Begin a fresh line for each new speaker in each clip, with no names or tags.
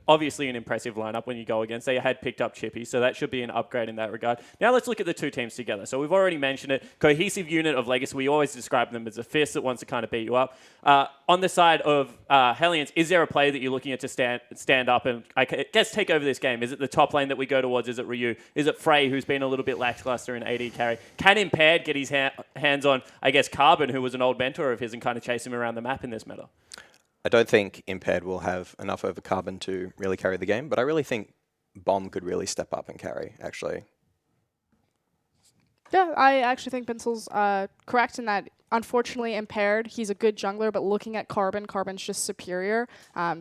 obviously an impressive lineup when you go against. They had picked up Chippy, so that should be an upgrade in that regard. Now let's look at the two teams together. So we've already mentioned it. Cohesive unit of Legacy. We always describe them as a fist that wants to kind of beat you up. On the side of Hellions, is there a play that you're looking at to stand up and, I guess, take over this game? Is it the top lane that we go towards? Is it Ryu? Is it Frey, who's been a little bit lackluster in AD carry? Can Impaired get his hands on, I guess, Carbon, who was an old mentor of his, and kind of chase him around the map in this meta?
I don't think Impaired will have enough over Carbon to really carry the game, but I really think Bomb could really step up and carry, actually.
Yeah, I actually think Binsel's correct in that, unfortunately, Impaired, he's a good jungler, but looking at Carbon's just superior.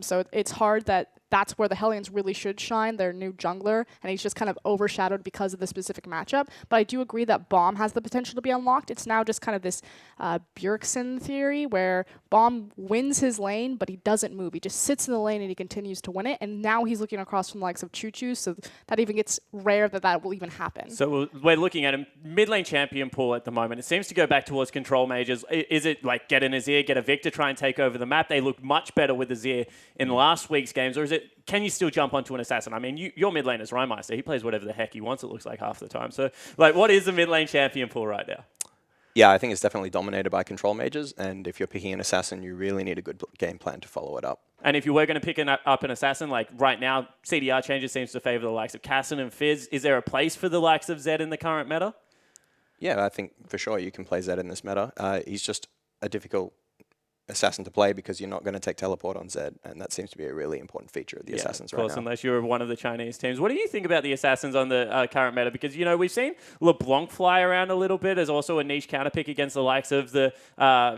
So it's hard that that's where the Hellions really should shine, their new jungler, and he's just kind of overshadowed because of the specific matchup. But I do agree that Bomb has the potential to be unlocked. It's now just kind of this Bjergsen theory where Bomb wins his lane, but he doesn't move. He just sits in the lane and he continues to win it, and now he's looking across from the likes of Choo-Choo, so that even gets rare that will even happen.
So we're looking at a mid lane champion pool at the moment. It seems to go back towards control mages. Is it like get an Azir, get a Victor, try and take over the map? They looked much better with Azir in last week's games, or is it, can you still jump onto an assassin? I mean, your mid lane is Rhymeister. He plays whatever the heck he wants, it looks like, half the time. So, like, what is the mid lane champion pool right now?
Yeah, I think it's definitely dominated by control mages, and if you're picking an assassin, you really need a good game plan to follow it up.
And if you were going to pick up an assassin, like right now, CDR changes seems to favor the likes of Cassin and Fizz. Is there a place for the likes of Zed in the current meta?
Yeah, I think for sure you can play Zed in this meta. He's just a difficult assassin to play because you're not going to take teleport on Zed, and that seems to be a really important feature of the assassins right now. Of course,
unless you're one of the Chinese teams. What do you think about the assassins on the current meta? Because, you know, we've seen LeBlanc fly around a little bit as also a niche counter pick against the likes of the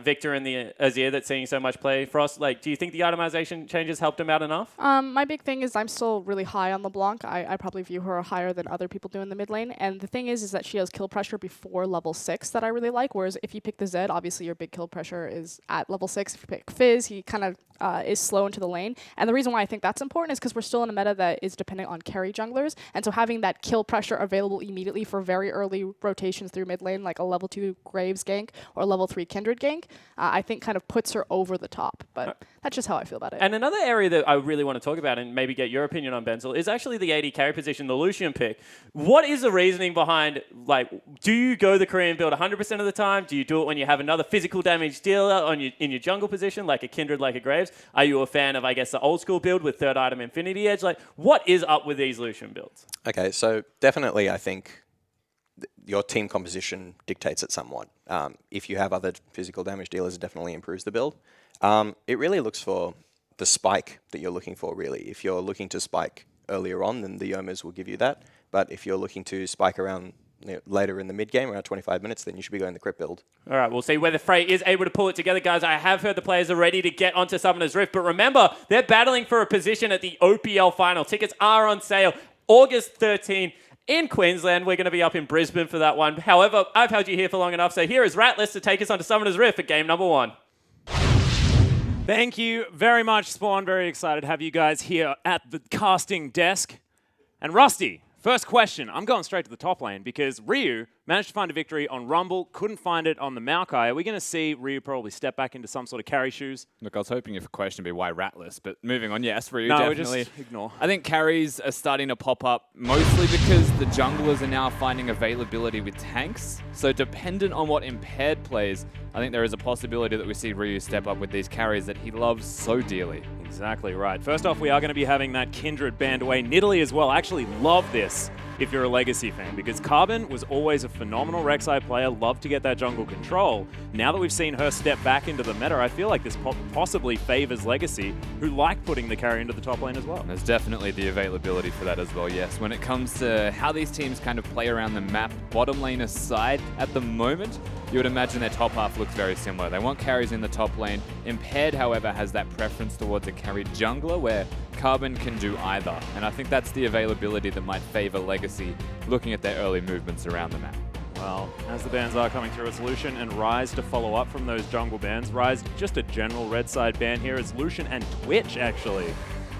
Victor and the Azir that's seeing so much play. Frost, like, do you think the itemization changes helped him out enough?
My big thing is I'm still really high on LeBlanc. I probably view her higher than other people do in the mid lane, and the thing is that she has kill pressure before level 6 that I really like, whereas if you pick the Zed, obviously your big kill pressure is at level 6. If you pick Fizz, he kind of is slow into the lane. And the reason why I think that's important is because we're still in a meta that is dependent on carry junglers. And so having that kill pressure available immediately for very early rotations through mid lane, like a level 2 Graves gank or level 3 Kindred gank, I think kind of puts her over the top. But that's just how I feel about it.
And another area that I really want to talk about and maybe get your opinion on, Benzel, is actually the AD carry position, the Lucian pick. What is the reasoning behind, like, do you go the Korean build 100% of the time? Do you do it when you have another physical damage dealer in your jungle position, like a Kindred, like a Graves? Are you a fan of, I guess, the old school build with third item Infinity Edge? Like, what is up with these Lucian builds? Okay,
so definitely I think your team composition dictates it somewhat. If you have other physical damage dealers, it definitely improves the build. It really looks for the spike that you're looking for, really. If you're looking to spike earlier on, then the Yomas will give you that. But if you're looking to spike around later in the mid-game, around 25 minutes, then you should be going the crit build.
All right, we'll see whether Frey is able to pull it together, guys. I have heard the players are ready to get onto Summoner's Rift, but remember, they're battling for a position at the OPL final. Tickets are on sale August 13 in Queensland. We're going to be up in Brisbane for that one. However, I've held you here for long enough, so here is Ratless to take us onto Summoner's Rift for game number 1.
Thank you very much, Spawn. Very excited to have you guys here at the casting desk. And Rusty, first question. I'm going straight to the top lane because Ryu managed to find a victory on Rumble, couldn't find it on the Maokai. Are we going to see Ryu probably step back into some sort of carry shoes?
Look, I was hoping your question would be why Ratless, but moving on, yes, Ryu,
no,
definitely.
Just ignore.
I think carries are starting to pop up mostly because the junglers are now finding availability with tanks. So dependent on what Impaired plays, I think there is a possibility that we see Ryu step up with these carries that he loves so dearly.
Exactly right. First off, we are going to be having that Kindred banned away. Nidalee as well. I actually love this if you're a Legacy fan, because Carbon was always a phenomenal Rek'Sai player, loved to get that jungle control. Now that we've seen her step back into the meta, I feel like this possibly favors Legacy, who like putting the carry into the top lane as well.
There's definitely the availability for that as well, yes. When it comes to how these teams kind of play around the map, bottom lane aside, at the moment, you would imagine their top half looks very similar. They want carries in the top lane. Impaired, however, has that preference towards a carried jungler where Carbon can do either. And I think that's the availability that might favor Legacy, looking at their early movements around the map.
Well, as the bans are coming through, it's Lucian and Ryze to follow up from those jungle bans. Ryze, just a general red side ban here. It's Lucian and Twitch, actually.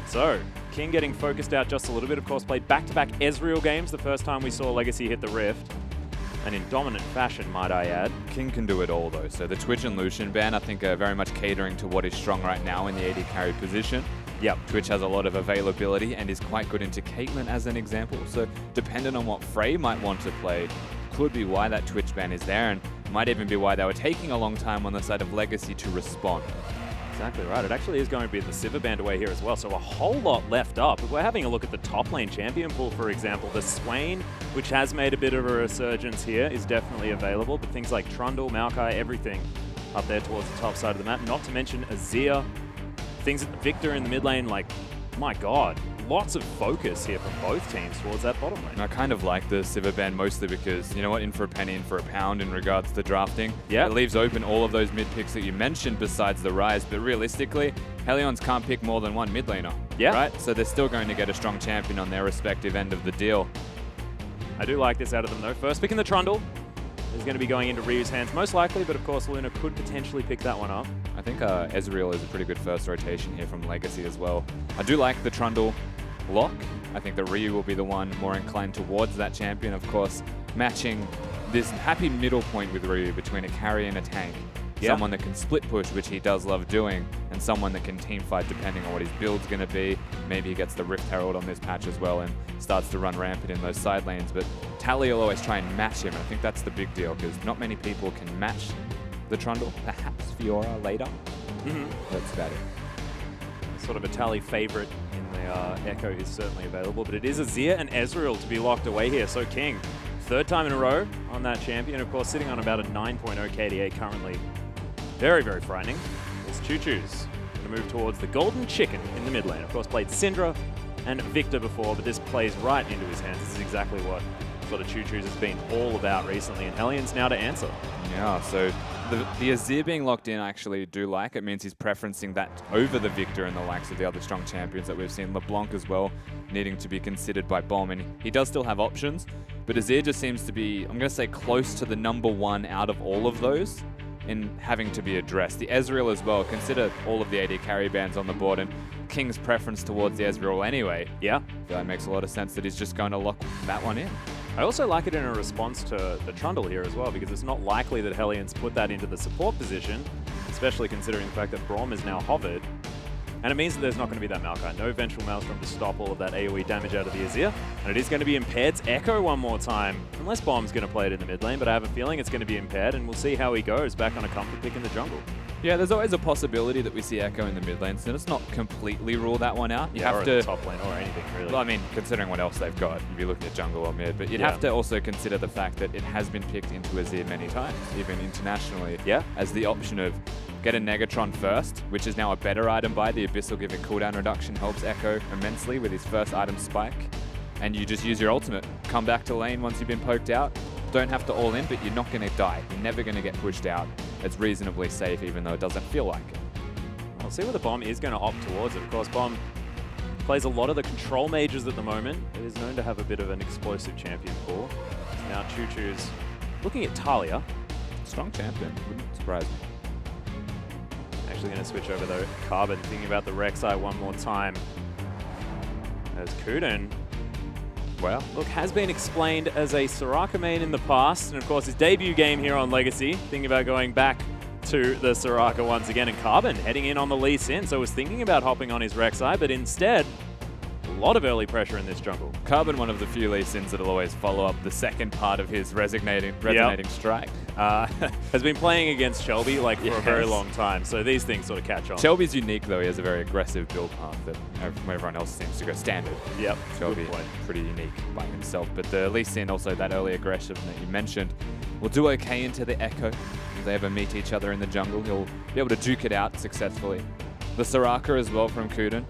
So, King getting focused out just a little bit. Of course, played back-to-back Ezreal games the first time we saw Legacy hit the Rift. And in dominant fashion, might I add.
King can do it all, though. So the Twitch and Lucian ban, I think, are very much catering to what is strong right now in the AD carry position.
Yep.
Twitch has a lot of availability and is quite good into Caitlyn as an example. So depending on what Frey might want to play, could be why that Twitch ban is there, and might even be why they were taking a long time on the side of Legacy to respond.
Exactly right. It actually is going to be the Sivir band away here as well, so a whole lot left up. If we're having a look at the top lane champion pool, for example, the Swain, which has made a bit of a resurgence here, is definitely available, but things like Trundle, Maokai, everything up there towards the top side of the map, not to mention Azir, things Victor in the mid lane, like, my god, lots of focus here from both teams towards that bottom lane.
And I kind of like the Sivir ban mostly because, you know what, in for a penny, in for a pound in regards to drafting.
Yeah.
It leaves open all of those mid picks that you mentioned besides the Rise, but realistically, Hellions can't pick more than one mid laner.
Yeah.
Right? So they're still going to get a strong champion on their respective end of the deal.
I do like this out of them though. First pick in the Trundle is going to be going into Ryu's hands most likely, but of course Luna could potentially pick that one up.
I think Ezreal is a pretty good first rotation here from Legacy as well. I do like the Trundle lock. I think that Ryu will be the one more inclined towards that champion, of course, matching this happy middle point with Ryu between a carry and a tank.
Yeah.
Someone that can split push, which he does love doing, and someone that can team fight depending on what his build's going to be. Maybe he gets the Rift Herald on this patch as well and starts to run rampant in those side lanes, but Tally will always try and match him, and I think that's the big deal, because not many people can match the Trundle. Perhaps Fiora later. That's about it.
Sort of a Tally favorite in the Echo is certainly available, but it is Azir and Ezreal to be locked away here. So King, third time in a row on that champion, of course, sitting on about a 9.0 KDA currently. Very, very frightening. It's Choo Choo's going to move towards the Golden Chicken in the mid lane. Of course, played Syndra and Victor before, but this plays right into his hands. This is exactly what sort of Choo Choo's has been all about recently, and Hellions now to answer.
Yeah, so the Azir being locked in I actually do like. It means he's preferencing that over the Victor and the likes of the other strong champions that we've seen. LeBlanc as well needing to be considered by Bomb, and he does still have options, but Azir just seems to be, I'm going to say, close to the #1 out of all of those in having to be addressed. The Ezreal as well, consider all of the AD carry bands on the board, and King's preference towards the Ezreal anyway.
Yeah.
That makes a lot of sense that he's just going to lock that one in.
I also like it in a response to the Trundle here as well, because it's not likely that Hellions put that into the support position, especially considering the fact that Braum is now hovered. And it means that there's not going to be that Maokai. No Vengeful Maelstrom to stop all of that AoE damage out of the Azir. And it is going to be Impaired's Echo one more time, unless Bomb's going to play it in the mid lane, but I have a feeling it's going to be Impaired, and we'll see how he goes back on a comfort pick in the jungle.
Yeah, there's always a possibility that we see Echo in the mid lane, so let's not completely rule that one out. You
Yeah, or
have
in the
to,
top lane or anything, really.
well, I mean, considering what else they've got, you'd be looking at jungle or mid, but you'd have to also consider the fact that it has been picked into Azir many times, even internationally,
Yeah.
as the option of get a Negatron first, which is now a better item buy. The Abyssal giving cooldown reduction helps Echo immensely with his first item spike, and you just use your ultimate. Come back to lane once you've been poked out. Don't have to all in, but you're not going to die. You're never going to get pushed out. It's reasonably safe, even though it doesn't feel like it.
We'll see where the Bomb is going to opt towards it. Of course, Bomb plays a lot of the control mages at the moment. It is known to have a bit of an explosive champion pool. Now Choo Choo's looking at Talia.
Strong champion, wouldn't surprise me.
Actually going to switch over though. Carbon thinking about the Rek'Sai one more time. As Kuden, well, look, has been explained as a Soraka main in the past, and of course his debut game here on Legacy, thinking about going back to the Soraka once again, and Carbon heading in on the Lee Sin, so was thinking about hopping on his Rek'Sai, but instead, a lot of early pressure in this jungle.
Carbon, one of the few Lee Sins that'll always follow up the second part of his resonating strike.
Has been playing against Shelby like for a very long time, so these things sort of catch on.
Shelby's unique though, he has a very aggressive build path that everyone else seems to go standard.
Yep,
Shelby,
good point.
pretty unique by himself. But the Lee Sin, also that early aggression that you mentioned, will do okay into the Echo. If they ever meet each other in the jungle, he'll be able to duke it out successfully. The Soraka as well from Kuden,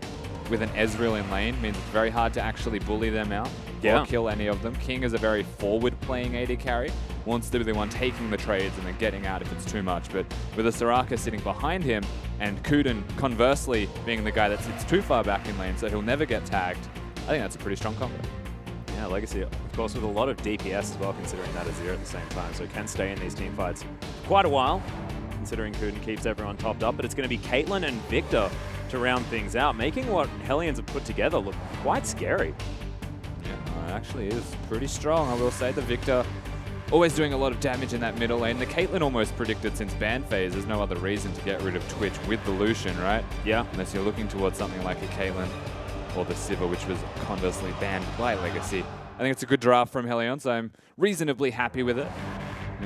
with an Ezreal in lane, means it's very hard to actually bully them out or kill any of them. King is a very forward-playing AD carry, wants to be the one taking the trades and then getting out if it's too much. But with a Soraka sitting behind him, and Kuden conversely being the guy that sits too far back in lane, so he'll never get tagged, I think that's a pretty strong combo.
Yeah, Legacy, of course, with a lot of DPS as well, considering that Azir at the same time, so can stay in these team fights quite a while, considering Kuden keeps everyone topped up. But it's going to be Caitlyn and Victor to round things out, making what Hellions have put together look quite scary.
Yeah, it actually is pretty strong. I will say the Victor always doing a lot of damage in that middle lane. The Caitlyn almost predicted since ban phase. There's no other reason to get rid of Twitch with the Lucian, right?
Yeah.
Unless you're looking towards something like a Caitlyn or the Sivir, which was conversely banned by Legacy. I think it's a good draft from HLN, so I'm reasonably happy with it.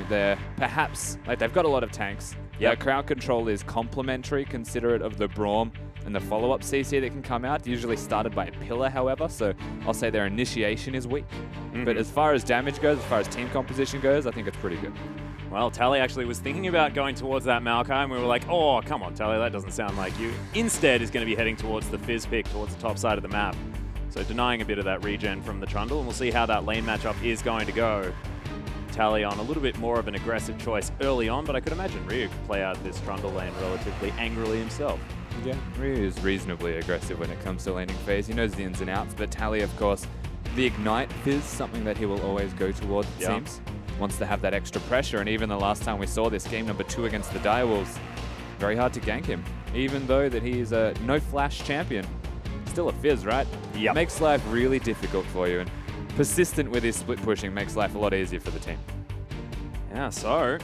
They're perhaps, like, they've got a lot of tanks.
Yep.
Crowd control is complementary, considerate of the Braum and the follow-up CC that can come out. Usually started by a pillar, however, so I'll say their initiation is weak. But as far as damage goes, as far as team composition goes, I think it's pretty good.
Well, Tally actually was thinking about going towards that Maokai, and we were like, oh, come on, Tally, that doesn't sound like you. Instead, is going to be heading towards the Fizz pick, towards the top side of the map. So denying a bit of that regen from the Trundle, and we'll see how that lane matchup is going to go. Tally on a little bit more of an aggressive choice early on, but I could imagine Ryu could play out this Trundle lane relatively angrily himself.
Yeah, Ryu is reasonably aggressive when it comes to laning phase. He knows the ins and outs, but Tally, of course, the Ignite Fizz, something that he will always go towards, it seems. Wants to have that extra pressure, and even the last time we saw this, game number 2 against the Direwolves, very hard to gank him. Even though that he is a no-flash champion, still a Fizz, right?
Yep.
It makes life really difficult for you, and persistent with his split pushing makes life a lot easier for the team.
Yeah, so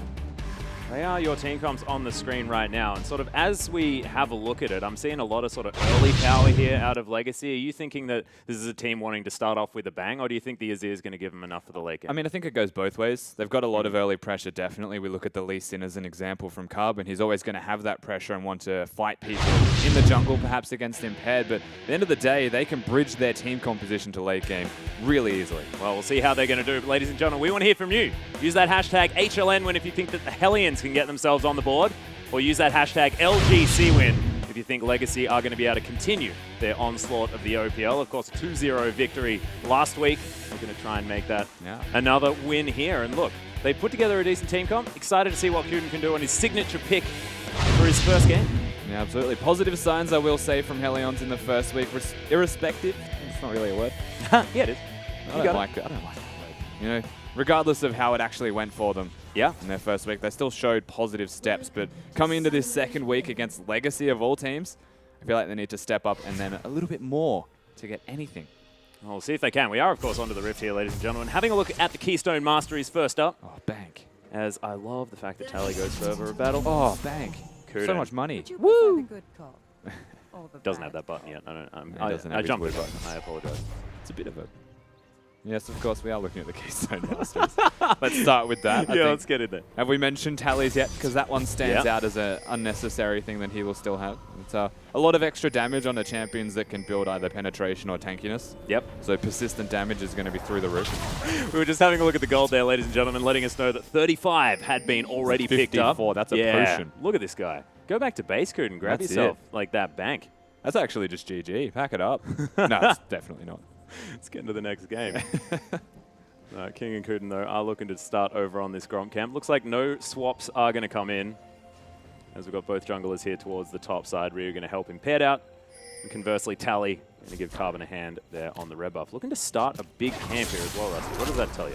they are your team comps on the screen right now. And sort of as we have a look at it, I'm seeing a lot of sort of early power here out of Legacy. Are you thinking that this is a team wanting to start off with a bang, or do you think the Azir is going to give them enough for the late game?
I mean, I think it goes both ways. They've got a lot of early pressure, definitely. We look at the Lee Sin as an example from Carbon. He's always going to have that pressure and want to fight people in the jungle, perhaps against Impaired. But at the end of the day, they can bridge their team composition to late game really easily.
Well, we'll see how they're going to do. But ladies and gentlemen, we want to hear from you. Use that hashtag HLN win if you think that the Hellions can get themselves on the board, or use that hashtag LGC win if you think Legacy are going to be able to continue their onslaught of the OPL. Of course, a 2-0 victory last week. We're going to try and make that another win here. And look, they put together a decent team comp. Excited to see what Kuden can do on his signature pick for his first game.
Yeah, absolutely. Positive signs, I will say, from Hellions in the first week. Irrespective. It's not really a word.
Yeah, it is.
I don't like that word. You know, regardless of how it actually went for them.
Yeah.
In their first week, they still showed positive steps, but coming into this second week against Legacy of all teams, I feel like they need to step up and then a little bit more to get anything.
Well, we'll see if they can. We are, of course, onto the Rift here, ladies and gentlemen. Having a look at the Keystone Masteries first up.
Oh, bank.
As I love the fact that Tally goes further a battle.
Oh, bank.
Kuden.
So much money.
Woo!
Doesn't have that button yet.
I
jumped
his
the button. I apologize.
It's a bit of a... Yes, of course, we are looking at the Keystone Masters. Let's start with that.
Yeah, let's get in there.
Have we mentioned tallies yet? Because that one stands out as an unnecessary thing that he will still have. It's a lot of extra damage on the champions that can build either penetration or tankiness.
Yep.
So persistent damage is going to be through the roof.
We were just having a look at the gold there, ladies and gentlemen, letting us know that 35 had been already picked up.
54, that's a potion.
Look at this guy. Go back to base code and grab
That's
yourself like that bank.
That's actually just GG. Pack it up. No, it's definitely not.
Let's get into the next game. King and Kuden, though, are looking to start over on this Gromp camp. Looks like no swaps are going to come in, as we've got both junglers here towards the top side. Ryu going to help Impaired out, and conversely, Tally going to give Carbon a hand there on the red buff. Looking to start a big camp here as well, Rusty. What does that tell you?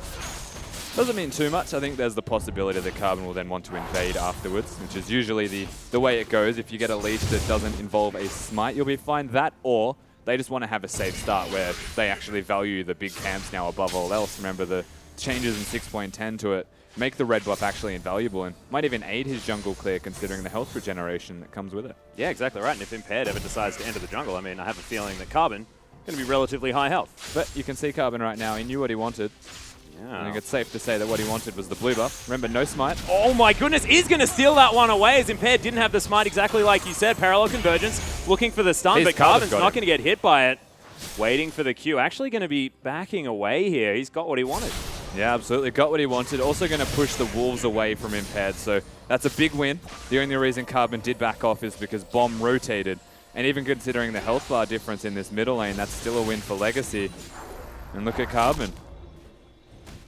Doesn't mean too much. I think there's the possibility that Carbon will then want to invade afterwards, which is usually the way it goes. If you get a leash that doesn't involve a smite, you'll be fine. That, or they just want to have a safe start where they actually value the big camps now above all else. Remember the changes in 6.10 to it make the red buff actually invaluable and might even aid his jungle clear considering the health regeneration that comes with it.
Yeah, exactly right. And if Impaired ever decides to enter the jungle, I mean, I have a feeling that Carbon going to be relatively high health.
But you can see Carbon right now. He knew what he wanted.
Yeah.
I think it's safe to say that what he wanted was the blue buff. Remember, no smite.
Oh my goodness, he's going to steal that one away as Impaired didn't have the smite exactly like you said. Parallel convergence, looking for the stun, but Carbon's not going to get hit by it. Waiting for the Q, actually going to be backing away here. He's got what he wanted.
Yeah, absolutely. Got what he wanted. Also going to push the Wolves away from Impaired, so that's a big win. The only reason Carbon did back off is because Bomb rotated. And even considering the health bar difference in this middle lane, that's still a win for Legacy. And look at Carbon.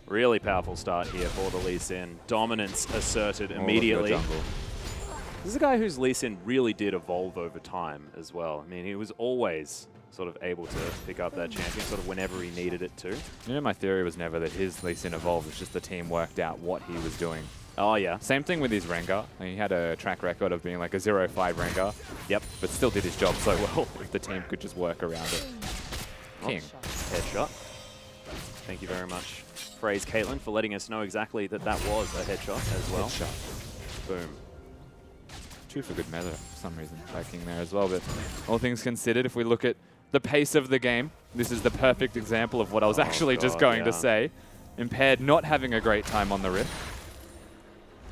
Really powerful start here for the Lee Sin. Dominance asserted immediately. This is a guy whose Lee Sin really did evolve over time as well. I mean, he was always sort of able to pick up that champion sort of whenever he needed it to.
You know, my theory was never that his Lee Sin evolved. It's just the team worked out what he was doing.
Oh, yeah.
Same thing with his Rengar. I mean, he had a track record of being like a 0-5 Rengar.
Yep.
But still did his job so well if the team could just work around it. King.
Headshot. Thank you very much. praise Caitlin for letting us know exactly that that was a headshot as well.
Headshot.
Boom.
2 for good measure for some reason, backing there as well. But all things considered, if we look at the pace of the game, this is the perfect example of what I was actually just going to say. Impaired not having a great time on the Rift.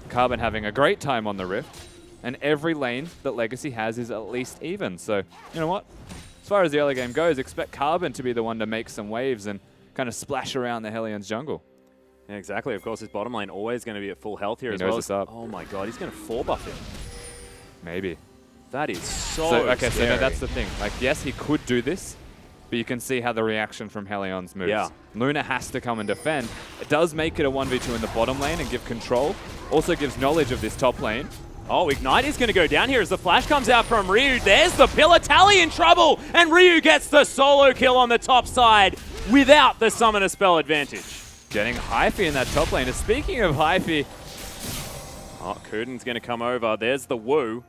Carbon having a great time on the Rift. And every lane that Legacy has is at least even. So, you know what? As far as the early game goes, expect Carbon to be the one to make some waves and kind of splash around the Hellions jungle.
Yeah, exactly. Of course, his bottom lane always going to be at full health here
He
as
knows
well.
it's up.
Oh my god, he's going to 4-buff him.
Maybe.
That is so
Okay,
scary.
so no, that's the thing. Like, yes, he could do this, but you can see how the reaction from Hellions moves.
Yeah.
Luna has to come and defend. It does make it a 1v2 in the bottom lane and give control. Also gives knowledge of this top lane.
Oh, Ignite is going to go down here as the flash comes out from Ryu. There's the pillar. Tally in trouble, and Ryu gets the solo kill on the top side without the summoner spell advantage.
Getting Hyphy in that top lane. And speaking of Hyphy,
oh, Kuden's going to come over. There's the woo.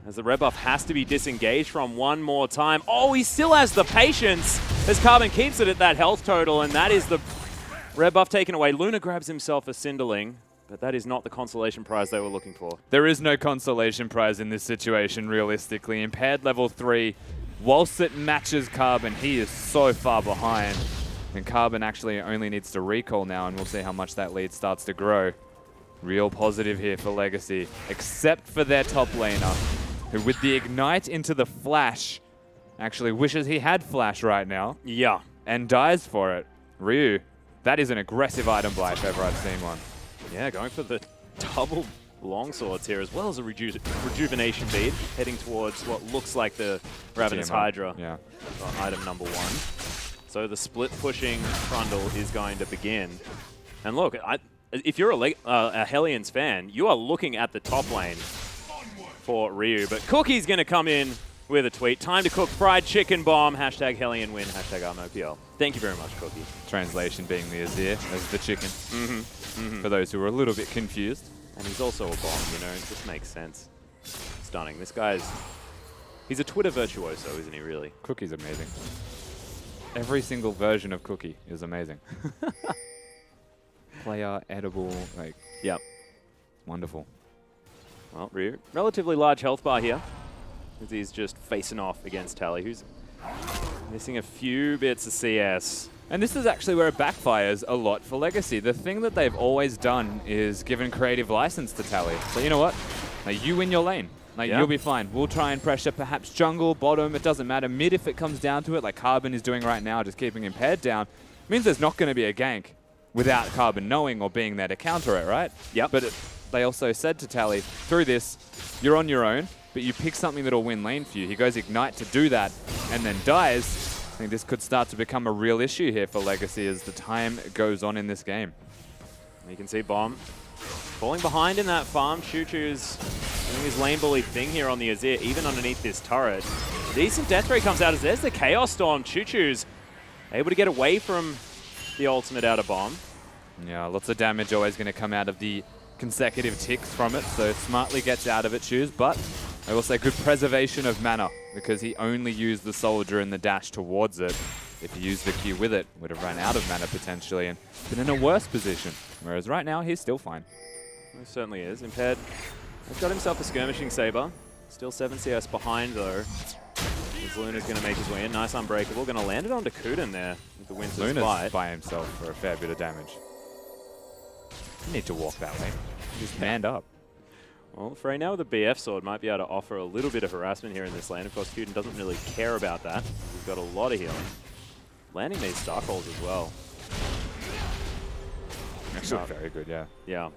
As the red buff has to be disengaged from one more time. Oh, he still has the patience as Carbon keeps it at that health total, and that is the red buff taken away. Luna grabs himself a Cinderling, but that is not the consolation prize they were looking for.
there is no consolation prize in this situation, realistically. Impaired level 3, whilst it matches Carbon, he is so far behind. And Carbon actually only needs to recall now, and we'll see how much that lead starts to grow. Real positive here for Legacy, except for their top laner, who with the Ignite into the Flash, actually wishes he had Flash right now,
Yeah.
and dies for it. Ryu, that is an aggressive item buy if ever I've seen one.
Yeah, going for the double longswords here, as well as a rejuvenation bead, heading towards what looks like the Ravenous
TMR.
Hydra.
Yeah.
Item number 1. So the split pushing Trundle is going to begin. And look, if you're a Hellions fan, you are looking at the top lane for Ryu. But Cookie's going to come in with a tweet. Time to cook fried chicken bomb. Hashtag Hellion win. Hashtag ArmOPL. Thank you very much, Cookie.
Translation being the Azir as the chicken. For those who are a little bit confused.
And he's also a bomb, you know, it just makes sense. Stunning. This guy's... He's a Twitter virtuoso, isn't he, really?
Cookie's amazing. Every single version of Cookie is amazing. Player, edible, like,
Yep.
wonderful.
Well, Ryu, relatively large health bar here, as he's just facing off against Tally, who's missing a few bits of CS.
And this is actually where it backfires a lot for Legacy. The thing that they've always done is given creative license to Tally. So you know what? Like, you win your lane. Like,
Yeah.
you'll be fine. We'll try and pressure perhaps jungle, bottom, it doesn't matter. Mid if it comes down to it, like Carbon is doing right now, just keeping Impaired down. Means there's not going to be a gank without Carbon knowing or being there to counter it, right?
Yep.
But they also said to Tally, through this, you're on your own, but you pick something that'll win lane for you. He goes Ignite to do that and then dies. I think this could start to become a real issue here for Legacy as the time goes on in this game.
You can see Bomb falling behind in that farm. Choo-Choo's doing his lane bully thing here on the Azir, even underneath this turret. Decent death rate comes out as there's the Chaos Storm. Choo-Choo's able to get away from the ultimate out of Bomb.
Yeah, lots of damage always going to come out of the consecutive ticks from it, so smartly gets out of it, Choose, but I will say good preservation of mana, because he only used the soldier and the dash towards it. If he used the Q with it, would have run out of mana potentially and been in a worse position. Whereas right now, he's still fine.
He certainly is. Impaired has got himself a skirmishing saber. Still 7 CS behind though. As Luna's going to make his way in. Nice unbreakable. Going to land it onto Kuden there with the Winter's
Luna's
Fight.
by himself for a fair bit of damage. You need to walk that way. Just manned up.
Well, Frey now with a BF sword might be able to offer a little bit of harassment here in this lane. Of course, Kuden doesn't really care about that. He's got a lot of healing. Landing these Stark Holes as well.
Actually, very good, yeah.
Yeah.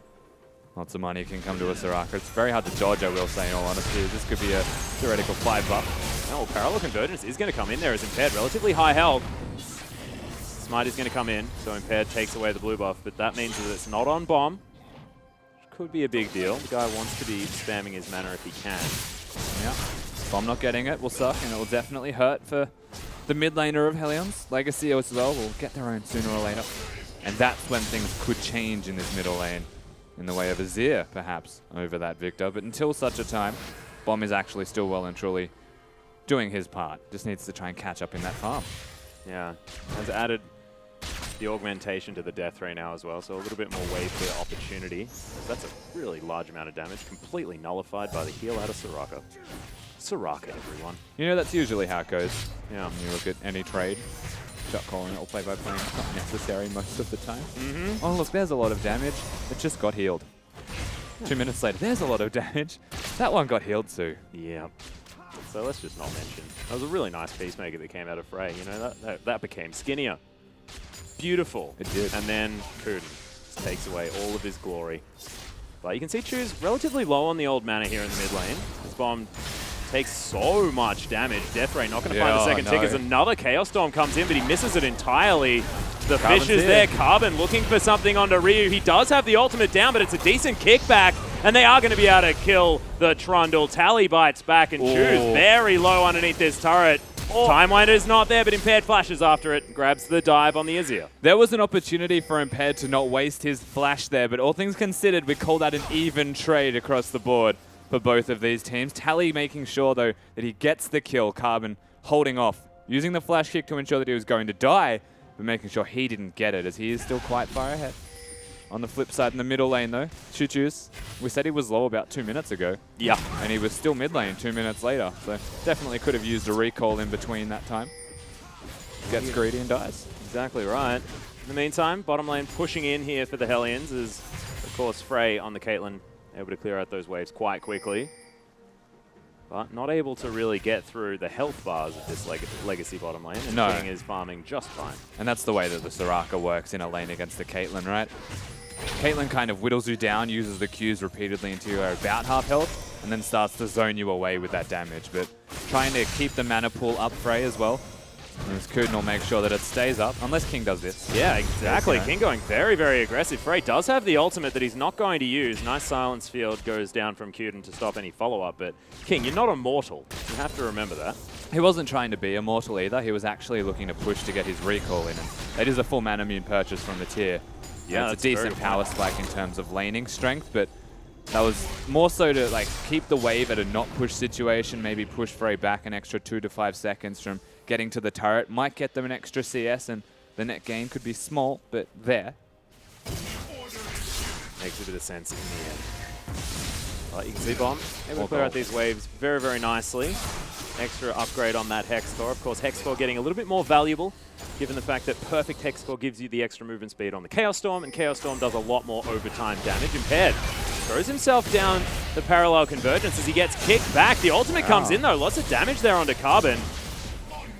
Lots of money can come to a Soraka. It's very hard to dodge, I will say, in all honesty. This could be a theoretical 5-buff.
Oh, well, Parallel Convergence is going to come in there as Impaired. Relatively high health. Smite is going to come in, so Impaired takes away the blue buff, but that means that it's not on Bomb. Which could be a big deal. The guy wants to be spamming his mana if he can.
Yeah. Bomb not getting it will suck, and it will definitely hurt for the mid laner of Hellions. Legacy as well will get their own sooner or later. And that's when things could change in this middle lane. In the way of Azir, perhaps, over that Victor. But until such a time, Bomb is actually still well and truly doing his part. Just needs to try and catch up in that farm.
Yeah. Has added the augmentation to the death ray now as well, so a little bit more wave clear opportunity. That's a really large amount of damage, completely nullified by the heal out of Soraka. Soraka, everyone.
You know, that's usually how it goes. Yeah, when you look at any trade. Shot calling it or play by playing, it's not necessary most of the time. Oh, look, there's a lot of damage. It just got healed. 2 minutes later, there's a lot of damage. That one got healed too.
Yeah. So let's just not mention. That was a really nice peacemaker that came out of Frey. You know, that became skinnier. Beautiful.
It did.
And then Kuden just takes away all of his glory. But you can see Chu's relatively low on the old mana here in the mid lane. This bomb takes so much damage. Death Ray not going to find the second tick as another Chaos Storm comes in, but he misses it entirely. The
Carbon's
fish is there. Carbon looking for something onto Ryu. He does have the ultimate down, but it's a decent kickback, and they are going to be able to kill the Trundle. Tally bites back, and Chu's very low underneath this turret. Time Winder is not there, but Impaired flashes after it, grabs the dive on the Azir.
There was an opportunity for Impaired to not waste his flash there, but all things considered, we call that an even trade across the board for both of these teams. Tally making sure, though, that he gets the kill. Carbon holding off, using the flash kick to ensure that he was going to die, but making sure he didn't get it, as he is still quite far ahead. On the flip side, in the middle lane, though, Chuchu's, we said he was low about 2 minutes ago.
Yeah.
And he was still mid lane 2 minutes later, so definitely could have used a recall in between that time. Gets greedy and dies.
Exactly right. In the meantime, bottom lane pushing in here for the Hellions is, of course, Frey on the Caitlyn, able to clear out those waves quite quickly. But not able to really get through the health bars of this legacy bottom lane. And
No.
King is farming just fine.
And that's the way that the Soraka works in a lane against the Caitlyn, right? Caitlyn kind of whittles you down, uses the Qs repeatedly until you're about half health, and then starts to zone you away with that damage. But trying to keep the mana pool up Frey as well. And this Kuden will make sure that it stays up, unless King does this.
Yeah, exactly.
You know.
King going very, very aggressive. Frey does have the ultimate that he's not going to use. Nice silence field goes down from Kuden to stop any follow-up. But King, you're not immortal. You have to remember that.
He wasn't trying to be immortal either. He was actually looking to push to get his recall in. And it is a full mana immune purchase from the tier.
Yeah,
it's a decent power spike in terms of laning strength, but that was more so to like keep the wave at a not push situation, maybe push Frey back an extra 2 to 5 seconds from getting to the turret. Might get them an extra CS, and the net gain could be small, but there.
Makes a bit of sense in the end. You can see Bomb able to clear out these waves very, very nicely. Extra upgrade on that Hex Core. Of course, Hex Core getting a little bit more valuable, given the fact that perfect Hex Core gives you the extra movement speed on the Chaos Storm, and Chaos Storm does a lot more overtime damage. Impaired throws himself down the parallel convergence as he gets kicked back. The ultimate comes in, though. Lots of damage there onto Carbon.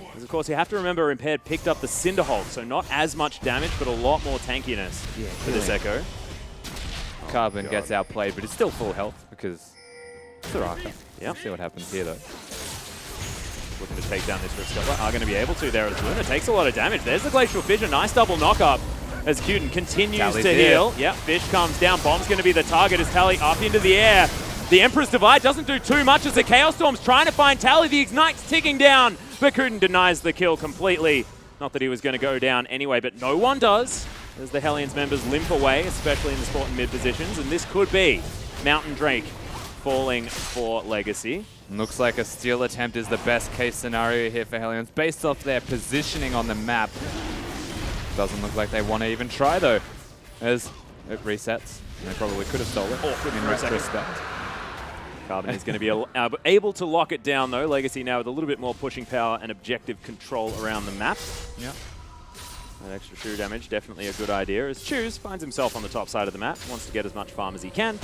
Because, of course, you have to remember Impaired picked up the Cinderhulk, so not as much damage, but a lot more tankiness for this Echo.
Carbon gets outplayed, but it's still full health because Soraka.
Yeah.
See what happens here, though.
Looking to take down this Rift Scuttler. Are going to be able to there as Luna takes a lot of damage. There's the Glacial Fissure. Nice double knock-up as Kuden continues
Tally's
to
here.
heal. Yep, Fish comes down. Bomb's going to be the target as Tally up into the air. The Emperor's Divide doesn't do too much as the Chaos Storm's trying to find Tally. The Ignite's ticking down, but Kuden denies the kill completely. Not that he was going to go down anyway, but no one does as the Hellions members limp away, especially in the sport and mid positions. And this could be Mountain Drake falling for Legacy.
Looks like a steal attempt is the best case scenario here for Hellions, based off their positioning on the map. Doesn't look like they want to even try, though, as it resets. And they probably could have stolen it in retrospect.
Carbon is going to be able to lock it down, though. Legacy now with a little bit more pushing power and objective control around the map.
Yeah.
That extra shoe damage, definitely a good idea, as Choose finds himself on the top side of the map, wants to get as much farm as he can.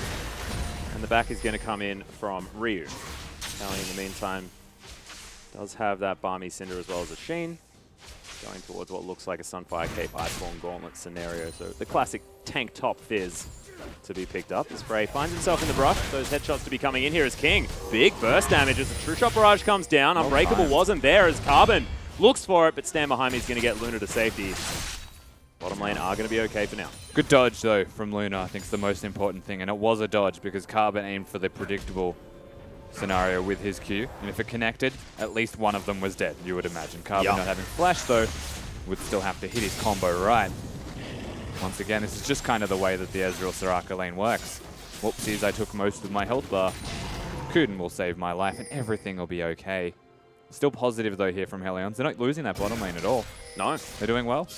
And the back is going to come in from Ryu. Tally, in the meantime, does have that Balmy Cinder as well as a Sheen. Going towards what looks like a Sunfire Cape Iceborne Gauntlet scenario. So the classic tank top fizz to be picked up. As Frey finds himself in the brush. Those headshots to be coming in here as King. Big burst damage as the True Shot Barrage comes down. Unbreakable wasn't there as Carbon looks for it, but stand behind me is going to get Luna to safety. Bottom lane are going to be okay for now.
Good dodge, though, from Luna, I think is the most important thing. And it was a dodge because Carbon aimed for the predictable scenario with his Q. And if it connected, at least one of them was dead, you would imagine. Carbon not having flash, though, would still have to hit his combo right. Once again, this is just kind of the way that the Ezreal Soraka lane works. Whoopsies, I took most of my health bar. Kuden will save my life and everything will be okay. Still positive, though, here from Hellions. They're not losing that bottom lane at all.
No.
They're doing well.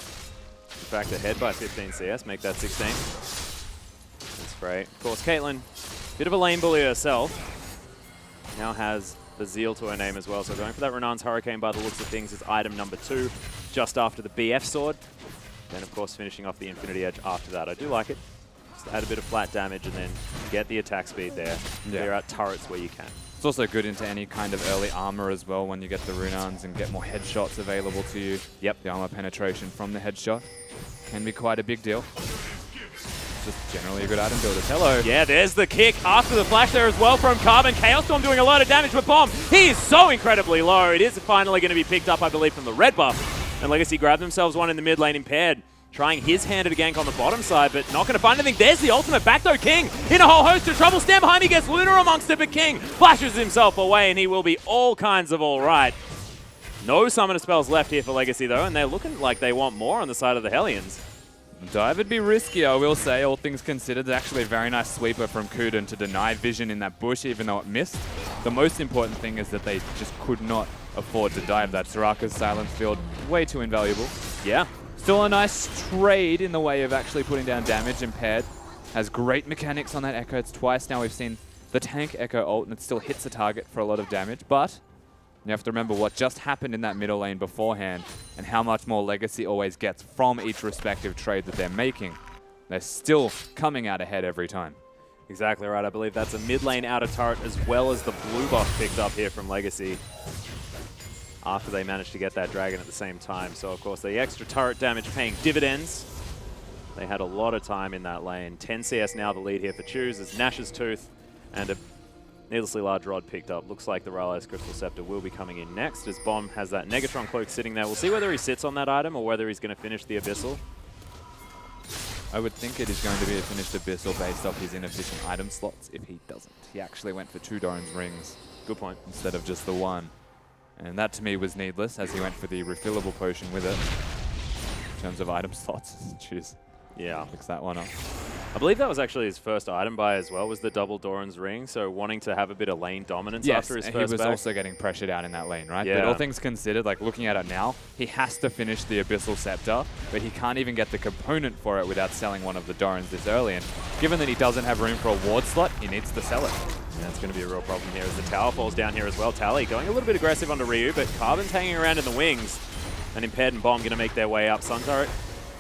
fact, ahead by 15 CS, make that 16. That's great. Of course, Caitlyn, bit of a lane bully herself. Now has the Zeal to her name as well. So going for that Renan's Hurricane by the looks of things is item number 2, just after the BF sword. Then, of course, finishing off the Infinity Edge after that. I do like it. Just add a bit of flat damage and then get the attack speed there. Clear out turrets where you can.
It's also good into any kind of early armor as well when you get the Runans and get more headshots available to you.
Yep.
The armor penetration from the headshot can be quite a big deal. Just generally a good item builder. Hello.
Yeah, there's the kick after the flash there as well from Carbon. Chaos Storm doing a lot of damage, but Bomb, he is so incredibly low. It is finally going to be picked up, I believe, from the red buff. And Legacy grab themselves one in the mid lane impaired. Trying his hand at a gank on the bottom side, but not going to find anything. There's the ultimate back though. King in a whole host of trouble. Stand behind, he gets Luna amongst it, but King flashes himself away, and he will be all kinds of all right. No summoner spells left here for Legacy though, and they're looking like they want more on the side of the Hellions.
Dive would be risky, I will say, all things considered. It's actually a very nice sweeper from Kuden to deny vision in that bush, even though it missed. The most important thing is that they just could not afford to dive that. Soraka's silence field, way too invaluable.
Yeah.
Still a nice trade in the way of actually putting down damage. Impaired has great mechanics on that Echo. It's twice now we've seen the tank Echo ult, and it still hits the target for a lot of damage. But you have to remember what just happened in that middle lane beforehand and how much more Legacy always gets from each respective trade that they're making. They're still coming out ahead every time.
Exactly right. I believe that's a mid lane outer turret as well as the blue buff picked up here from Legacy after they managed to get that dragon at the same time. So, of course, the extra turret damage paying dividends. They had a lot of time in that lane. 10 CS now the lead here for Choose as Nash's Tooth and a needlessly large rod picked up. Looks like the Rylai's Crystal Scepter will be coming in next as Bomb has that Negatron Cloak sitting there. We'll see whether he sits on that item or whether he's going to finish the Abyssal.
I would think it is going to be a finished Abyssal based off his inefficient item slots if he doesn't. He actually went for 2 Doran's rings.
Good point.
Instead of just the 1. And that to me was needless as he went for the refillable potion with it. In terms of item slots, choose.
Yeah.
Picks that one up.
I believe that was actually his first item buy as well, was the double Doran's ring, so wanting to have a bit of lane dominance after his
and
first
he was
back.
also getting pressured out in that lane, right?
Yeah.
But all things considered, like looking at it now, he has to finish the Abyssal Scepter, but he can't even get the component for it without selling one of the Dorans this early. And given that he doesn't have room for a ward slot, he needs to sell it.
And that's going to be a real problem here as the tower falls down here as well. Tally going a little bit aggressive onto Ryu, but Carbon's hanging around in the wings. And Impaired and Bomb going to make their way up. Sun Turret,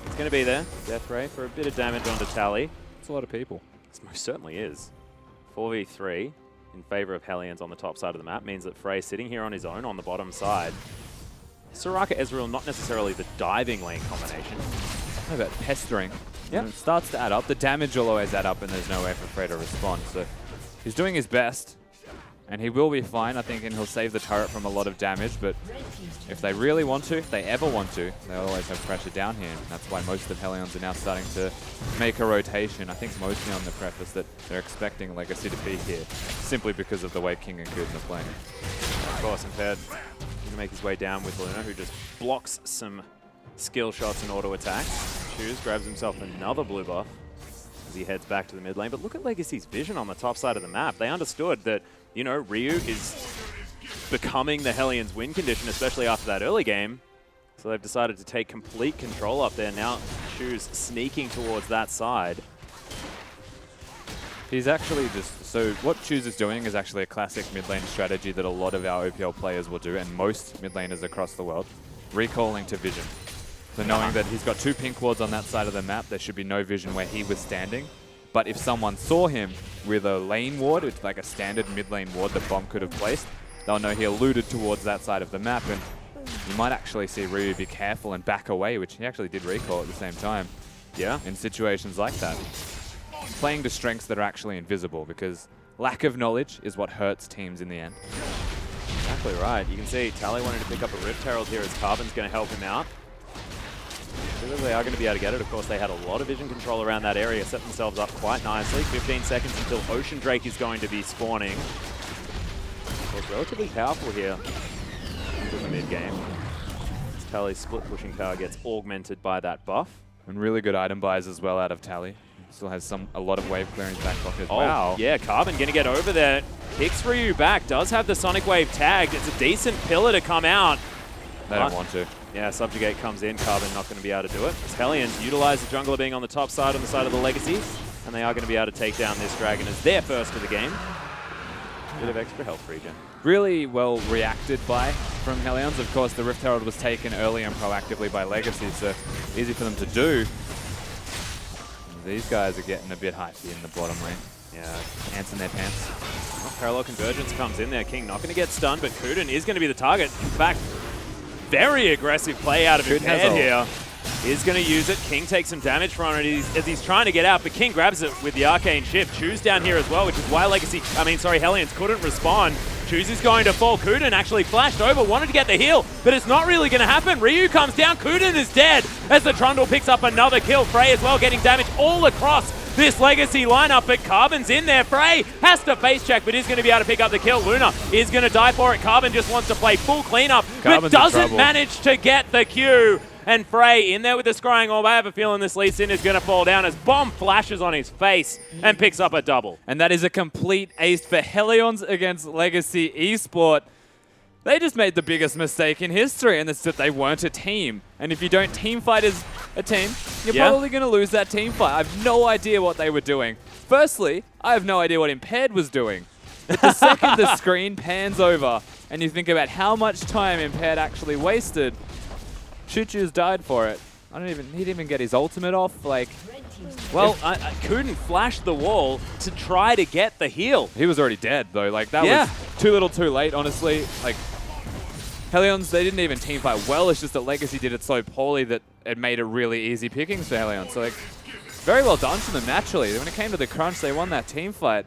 it's going to be there. Death Ray for a bit of damage onto Tally.
It's a lot of people.
This most certainly is. 4v3 in favor of Hellions on the top side of the map means that Frey sitting here on his own on the bottom side. Soraka Ezreal, not necessarily the diving lane combination.
How about pestering?
Yeah.
When it starts to add up. The damage will always add up and there's no way for Frey to respond. So he's doing his best. And he will be fine, I think, and he'll save the turret from a lot of damage, but if they really want to, if they ever want to, they'll always have pressure down here. And that's why most of Hellions are now starting to make a rotation. I think mostly on the preface that they're expecting Legacy to be here, simply because of the way King and Kuden are playing.
Of course, Impaired going to make his way down with Luna, who just blocks some skill shots and auto attacks. Choose grabs himself another blue buff as he heads back to the mid lane. But look at Legacy's vision on the top side of the map. They understood that, you know, Ryu is becoming the Hellions win condition, especially after that early game. So they've decided to take complete control up there. Now Choose sneaking towards that side.
He's actually just, so what Choose is doing is actually a classic mid lane strategy that a lot of our OPL players will do, and most mid laners across the world, recalling to vision. So knowing that he's got 2 pink wards on that side of the map, there should be no vision where he was standing. But if someone saw him with a lane ward, it's like a standard mid lane ward that Bomb could have placed, they'll know he alluded towards that side of the map, and you might actually see Ryu be careful and back away, which he actually did recall at the same time.
Yeah.
In situations like that. Playing to strengths that are actually invisible, because lack of knowledge is what hurts teams in the end.
Exactly right. You can see Tally wanted to pick up a Rift Herald here as Carbon's going to help him out. They are going to be able to get it. Of course, they had a lot of vision control around that area, set themselves up quite nicely. 15 seconds until Ocean Drake is going to be spawning. Of course, relatively powerful here in the mid game. Tally's split pushing power gets augmented by that buff.
And really good item buys as well out of Tally. Still has a lot of wave clearing back blockers.
Oh,
Wow.
yeah, Carbon going to get over there. Kicks Ryu back, does have the Sonic Wave tagged. It's a decent pillar to come out.
They don't want to.
Yeah, Subjugate comes in. Carbon not going to be able to do it. As Hellions utilize the jungler being on the top side, on the side of the Legacy, and they are going to be able to take down this dragon as their first of the game. Bit of extra health regen.
Really well reacted from Hellions. Of course, the Rift Herald was taken early and proactively by Legacy, so easy for them to do. These guys are getting a bit hypey in the bottom lane.
Yeah.
Ants in their pants.
Well, Parallel Convergence comes in there. King not going to get stunned, but Kuden is going to be the target. In fact, very aggressive play out of his head here. Is going to use it. King takes some damage from it as he's trying to get out, but King grabs it with the Arcane Shift. Choose down here as well, which is why Hellions couldn't respond. Choose is going to fall. Kuden actually flashed over, wanted to get the heal, but it's not really going to happen. Ryu comes down. Kuden is dead as the Trundle picks up another kill. Frey as well getting damage all across this Legacy lineup, but Carbon's in there. Frey has to face check, but is going to be able to pick up the kill. Luna is going to die for it. Carbon just wants to play full cleanup, but doesn't manage to get the Q. And Frey in there with the scrying orb. I have a feeling this Lee Sin is going to fall down as Bomb flashes on his face and picks up a double.
And that is a complete ace for Hellions against Legacy Esport. They just made the biggest mistake in history, and it's that they weren't a team. And if you don't team fight as a team, you're probably going to lose that team fight. I have no idea what they were doing. Firstly, I have no idea what Impaired was doing. But the second the screen pans over and you think about how much time Impaired actually wasted, Choo-Choo's died for it. He didn't even get his ultimate off. Like,
well, Kuden flashed the wall to try to get the heal.
He was already dead though. Like that was too little, too late. Honestly, like Hellions, they didn't even team fight well. It's just that Legacy did it so poorly that it made it really easy pickings for Hellions. So like, very well done to them naturally. When it came to the crunch, they won that team fight.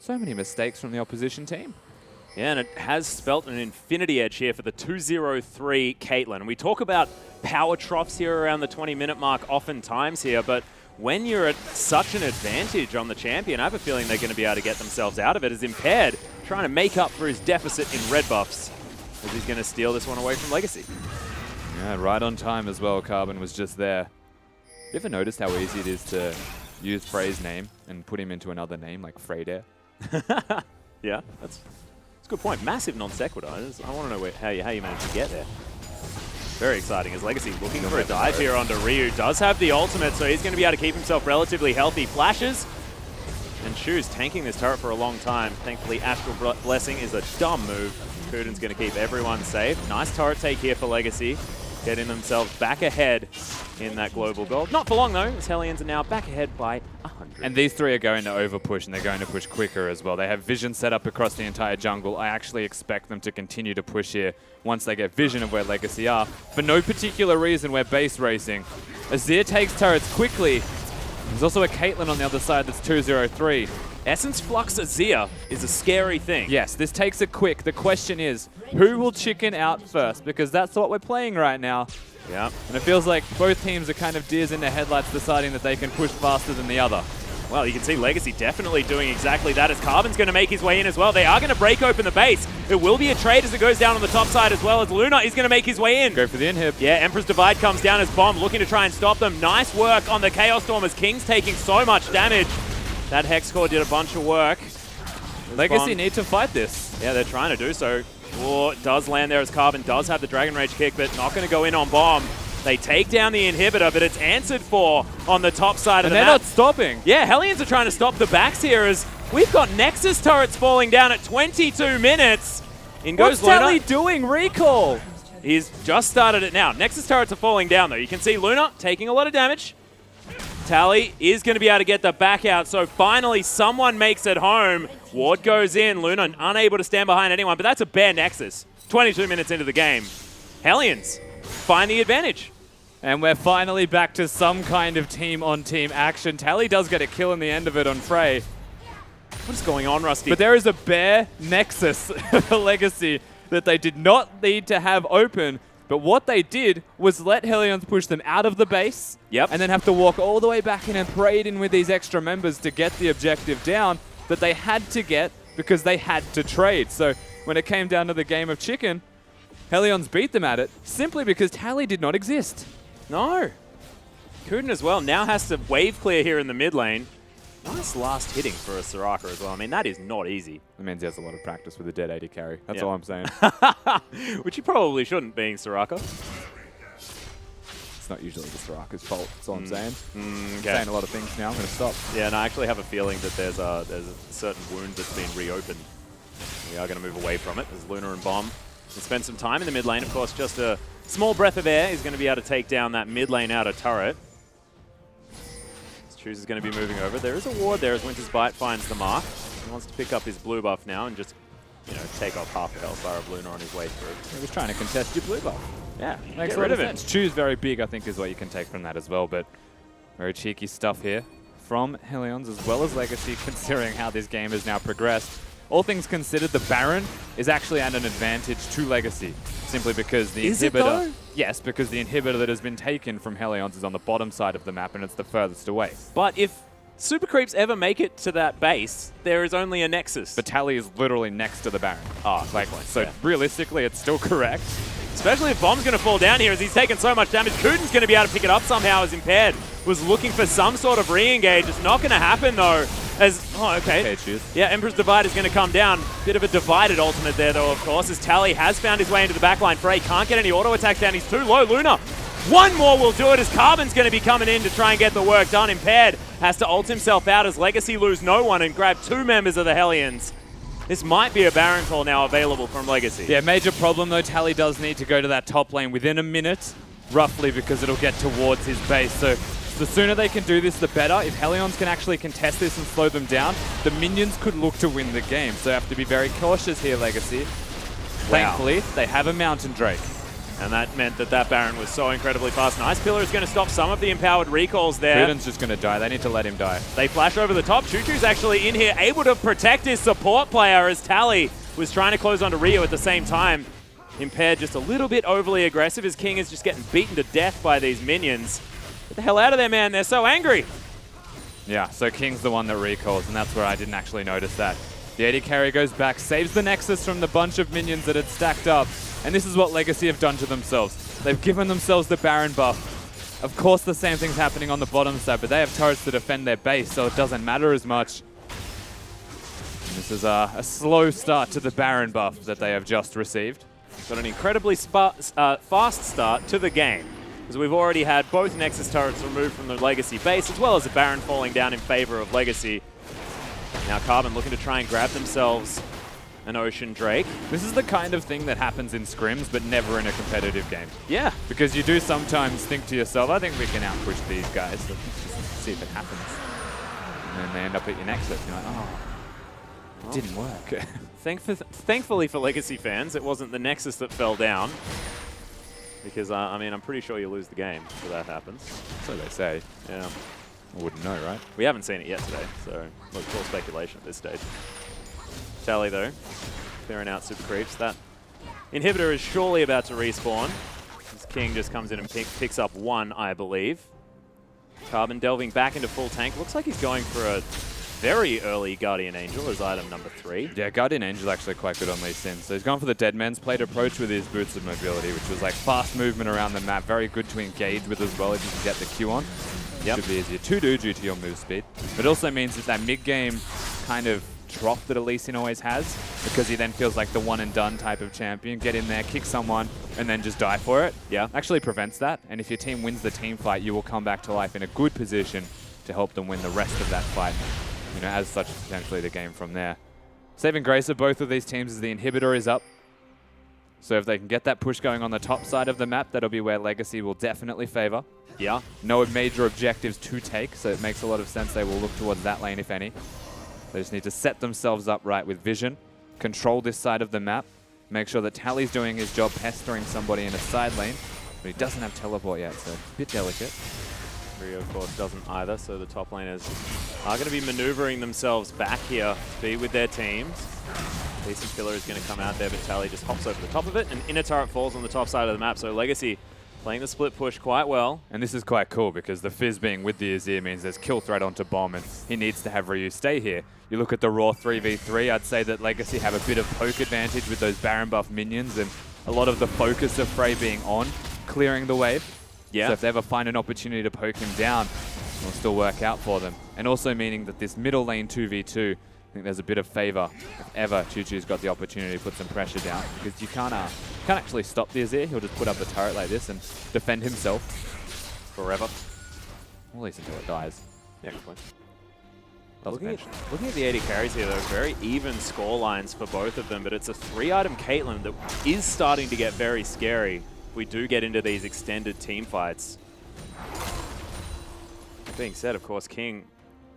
So many mistakes from the opposition team.
Yeah, and it has spelt an infinity edge here for the 2-0-3 Caitlyn. We talk about power troughs here around the 20-minute mark oftentimes here, but when you're at such an advantage on the champion, I have a feeling they're going to be able to get themselves out of it as Impaired trying to make up for his deficit in red buffs as he's going to steal this one away from Legacy.
Yeah, right on time as well. Carbon was just there. You ever noticed how easy it is to use Frey's name and put him into another name like Freydair?
Yeah, that's a good point. Massive non sequitur. I want to know how you managed to get there. Very exciting as Legacy looking for a dive here onto Ryu. Does have the ultimate, so he's going to be able to keep himself relatively healthy. Flashes, and Chu's tanking this turret for a long time. Thankfully, Astral Blessing is a dumb move. Kuden's going to keep everyone safe. Nice turret take here for Legacy. Getting themselves back ahead in that global gold. Not for long, though, as Hellions are now back ahead by 100.
And these three are going to overpush, and they're going to push quicker as well. They have vision set up across the entire jungle. I actually expect them to continue to push here once they get vision of where Legacy are. For no particular reason, we're base racing. Azir takes turrets quickly. There's also a Caitlyn on the other side that's 2-0-3.
Essence Flux Azir is a scary thing.
Yes, this takes it quick. The question is, who will chicken out first? Because that's what we're playing right now.
Yeah.
And it feels like both teams are kind of deers in their headlights deciding that they can push faster than the other.
Well, you can see Legacy definitely doing exactly that as Carbon's going to make his way in as well. They are going to break open the base. It will be a trade as it goes down on the top side as well as Luna is going to make his way in.
Go for the inhib.
Yeah, Emperor's Divide comes down as Bomb looking to try and stop them. Nice work on the Chaos Storm as King's taking so much damage. That Hex Core did a bunch of work.
Legacy need to fight this.
Yeah, they're trying to do so. Oh, it does land there as Carbon does have the Dragon Rage kick, but not going to go in on Bomb. They take down the inhibitor, but it's answered for on the top side of the map.
And they're not stopping.
Yeah, Hellions are trying to stop the backs here as we've got Nexus turrets falling down at 22 minutes. In goes Luna.
What's Tally doing? Recall.
He's just started it now. Nexus turrets are falling down, though. You can see Luna taking a lot of damage. Tally is going to be able to get the back out, so finally someone makes it home. Ward goes in. Luna unable to stand behind anyone, but that's a bare Nexus. 22 minutes into the game. Hellions find the advantage.
And we're finally back to some kind of team-on-team action. Tally does get a kill in the end of it on Frey.
What is going on, Rusty?
But there is a bare Nexus for Legacy that they did not need to have open. But what they did was let Hellions push them out of the base.
Yep.
And then have to walk all the way back in and parade in with these extra members to get the objective down that they had to get because they had to trade. So when it came down to the game of chicken, Hellions beat them at it simply because Tally did not exist.
No. Kuden as well now has to wave clear here in the mid lane. Nice last hitting for a Soraka as well. I mean, that is not easy.
That means he has a lot of practice with a dead AD carry. That's
Yeah.
all I'm saying.
Which he probably shouldn't, being Soraka.
It's not usually the Soraka's fault. That's all I'm saying.
Okay.
Saying a lot of things now. I'm going to stop.
Yeah, and I actually have a feeling that there's a certain wound that's been reopened. We are going to move away from it as Luna and Bomb can spend some time in the mid lane. Of course, just a small breath of air is going to be able to take down that mid lane outer turret. Choose is going to be moving over. There is a ward there as Winter's Bite finds the mark. He wants to pick up his blue buff now and just, take off half the health bar of Luna on his way through.
He was trying to contest your blue buff.
Yeah,
Makes
get
a lot
rid
of
of
sense.
it.
Choose very big, I think, is what you can take from that as well. But very cheeky stuff here from Helions as well as Legacy, considering how this game has now progressed. All things considered, the Baron is actually at an advantage to Legacy, simply because the
Is it
inhibitor...
though?
Yes, because the inhibitor that has been taken from Helions is on the bottom side of the map and it's the furthest away.
But if Super Creeps ever make it to that base, there is only a Nexus.
The tally is literally next to the Baron.
Oh,
So
yeah.
realistically, it's still correct.
Especially if Bomb's going to fall down here as he's taken so much damage. Kuden's going to be able to pick it up somehow as Impaired was looking for some sort of re-engage. It's not going to happen though. Okay,
choose.
Yeah, Emperor's Divide is going to come down. Bit of a divided ultimate there though, of course, as Tally has found his way into the backline. Frey can't get any auto attacks down. He's too low. Luna, one more will do it as Carbon's going to be coming in to try and get the work done. Impaired has to ult himself out as Legacy lose no one and grab 2 members of the Hellions. This might be a Baron call now available from Legacy.
Yeah, major problem though. Tally does need to go to that top lane within a minute, roughly, because it'll get towards his base. So the sooner they can do this, the better. If Helions can actually contest this and slow them down, the minions could look to win the game. So have to be very cautious here, Legacy. Thankfully, they have a Mountain Drake.
And that meant that Baron was so incredibly fast. Nice Pillar is going to stop some of the empowered recalls there.
Kuden's just going to die. They need to let him die.
They flash over the top. Choo-Choo's actually in here, able to protect his support player as Tally was trying to close onto Rio at the same time. Impaired just a little bit overly aggressive as King is just getting beaten to death by these minions. Get the hell out of there, man. They're so angry.
Yeah, so King's the one that recalls, and that's where I didn't actually notice that. The AD carry goes back, saves the Nexus from the bunch of minions that had stacked up. And this is what Legacy have done to themselves. They've given themselves the Baron buff. Of course, the same thing's happening on the bottom side, but they have turrets to defend their base, so it doesn't matter as much. And this is a slow start to the Baron buff that they have just received.
Got an incredibly fast start to the game, as we've already had both Nexus turrets removed from the Legacy base, as well as the Baron falling down in favor of Legacy. Now Carbon looking to try and grab themselves an Ocean Drake.
This is the kind of thing that happens in scrims, but never in a competitive game.
Yeah.
Because you do sometimes think to yourself, I think we can out-push these guys. So just see if it happens. And then they end up at your Nexus. You're like, oh, it didn't work.
Thankfully for Legacy fans, it wasn't the Nexus that fell down. Because, I mean, I'm pretty sure you lose the game if that happens.
So they say.
Yeah.
I wouldn't know, right?
We haven't seen it yet today, so look, full speculation at this stage. Tally, though, clearing out Super Creeps. That inhibitor is surely about to respawn. This King just comes in and picks up 1, I believe. Carbon delving back into full tank. Looks like he's going for a very early Guardian Angel as item number 3.
Yeah, Guardian Angel actually quite good on Lee Sin. So he's gone for the Dead Man's Plate approach with his Boots of Mobility, which was like fast movement around the map. Very good to engage with as well if you can get the Q on. Yep. Should be easier to do due to your move speed. But it also means that mid-game kind of drop that Lee Sin always has, because he then feels like the one-and-done type of champion. Get in there, kick someone, and then just die for it.
Yeah.
Actually prevents that. And if your team wins the team fight, you will come back to life in a good position to help them win the rest of that fight. You know, as such, potentially the game from there. Saving grace of both of these teams is the inhibitor is up. So if they can get that push going on the top side of the map, that'll be where Legacy will definitely favor.
Yeah.
No major objectives to take, so it makes a lot of sense they will look towards that lane, if any. They just need to set themselves up right with vision, control this side of the map, make sure that Tally's doing his job pestering somebody in a side lane, but he doesn't have teleport yet, so a bit delicate.
Rio, of course, doesn't either, so the top laners are going to be maneuvering themselves back here to be with their teams. Decent Killer is going to come out there, but Tally just hops over the top of it, and inner turret falls on the top side of the map, so Legacy playing the split push quite well.
And this is quite cool because the Fizz being with the Azir means there's kill threat onto Bomb, and he needs to have Ryu stay here. You look at the raw 3v3, I'd say that Legacy have a bit of poke advantage with those Baron buff minions, and a lot of the focus of Frey being on, clearing the wave.
Yeah.
So if they ever find an opportunity to poke him down, it'll still work out for them. and also meaning that this middle lane 2v2, I think there's a bit of favor if ever Choo-Choo's got the opportunity to put some pressure down, because you can't actually stop the Azir. He'll just put up a turret like this and defend himself forever. At least until it dies.
Yeah, good point.
Doesn't
Looking at the AD carries here, though, very even score lines for both of them, but it's a 3-item Caitlyn that is starting to get very scary if we do get into these extended team fights. That being said, of course, King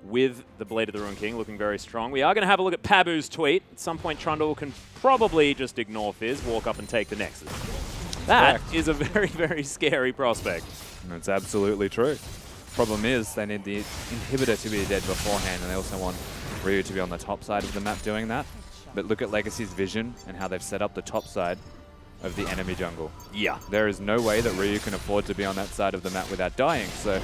with the Blade of the Ruined King looking very strong. We are going to have a look at Pabu's tweet. At some point, Trundle can probably just ignore Fizz, walk up and take the Nexus. That is a very, very scary prospect.
That's absolutely true. Problem is, they need the inhibitor to be dead beforehand, and they also want Ryu to be on the top side of the map doing that. But look at Legacy's vision and how they've set up the top side of the enemy jungle.
Yeah.
There is no way that Ryu can afford to be on that side of the map without dying. So,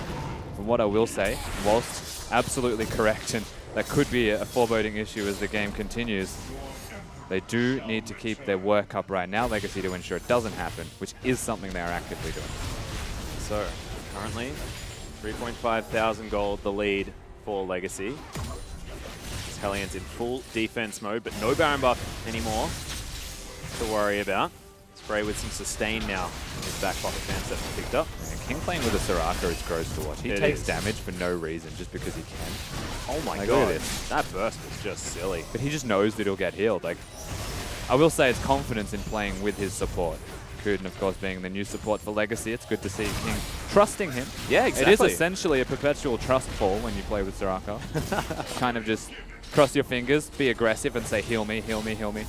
from what I will say, whilst absolutely correct, and that could be a foreboding issue as the game continues, they do need to keep their work up right now, Legacy, to ensure it doesn't happen, which is something they are actively doing.
So, currently, 3,500 gold, the lead for Legacy. Hellions in full defense mode, but no Baron buff anymore to worry about. Spray with some sustain now in his back pocket fans that picked up.
And King playing with a Soraka is gross to watch. He takes damage for no reason, just because he can.
Oh my
Like,
god,
look at this.
that burst was just silly.
But he just knows that he'll get healed. Like, I will say it's confidence in playing with his support. Kuden, of course, being the new support for Legacy. It's good to see King trusting him.
Yeah, exactly.
It is essentially a perpetual trust fall when you play with Soraka. Kind of just cross your fingers, be aggressive, and say, heal me, heal me, heal me.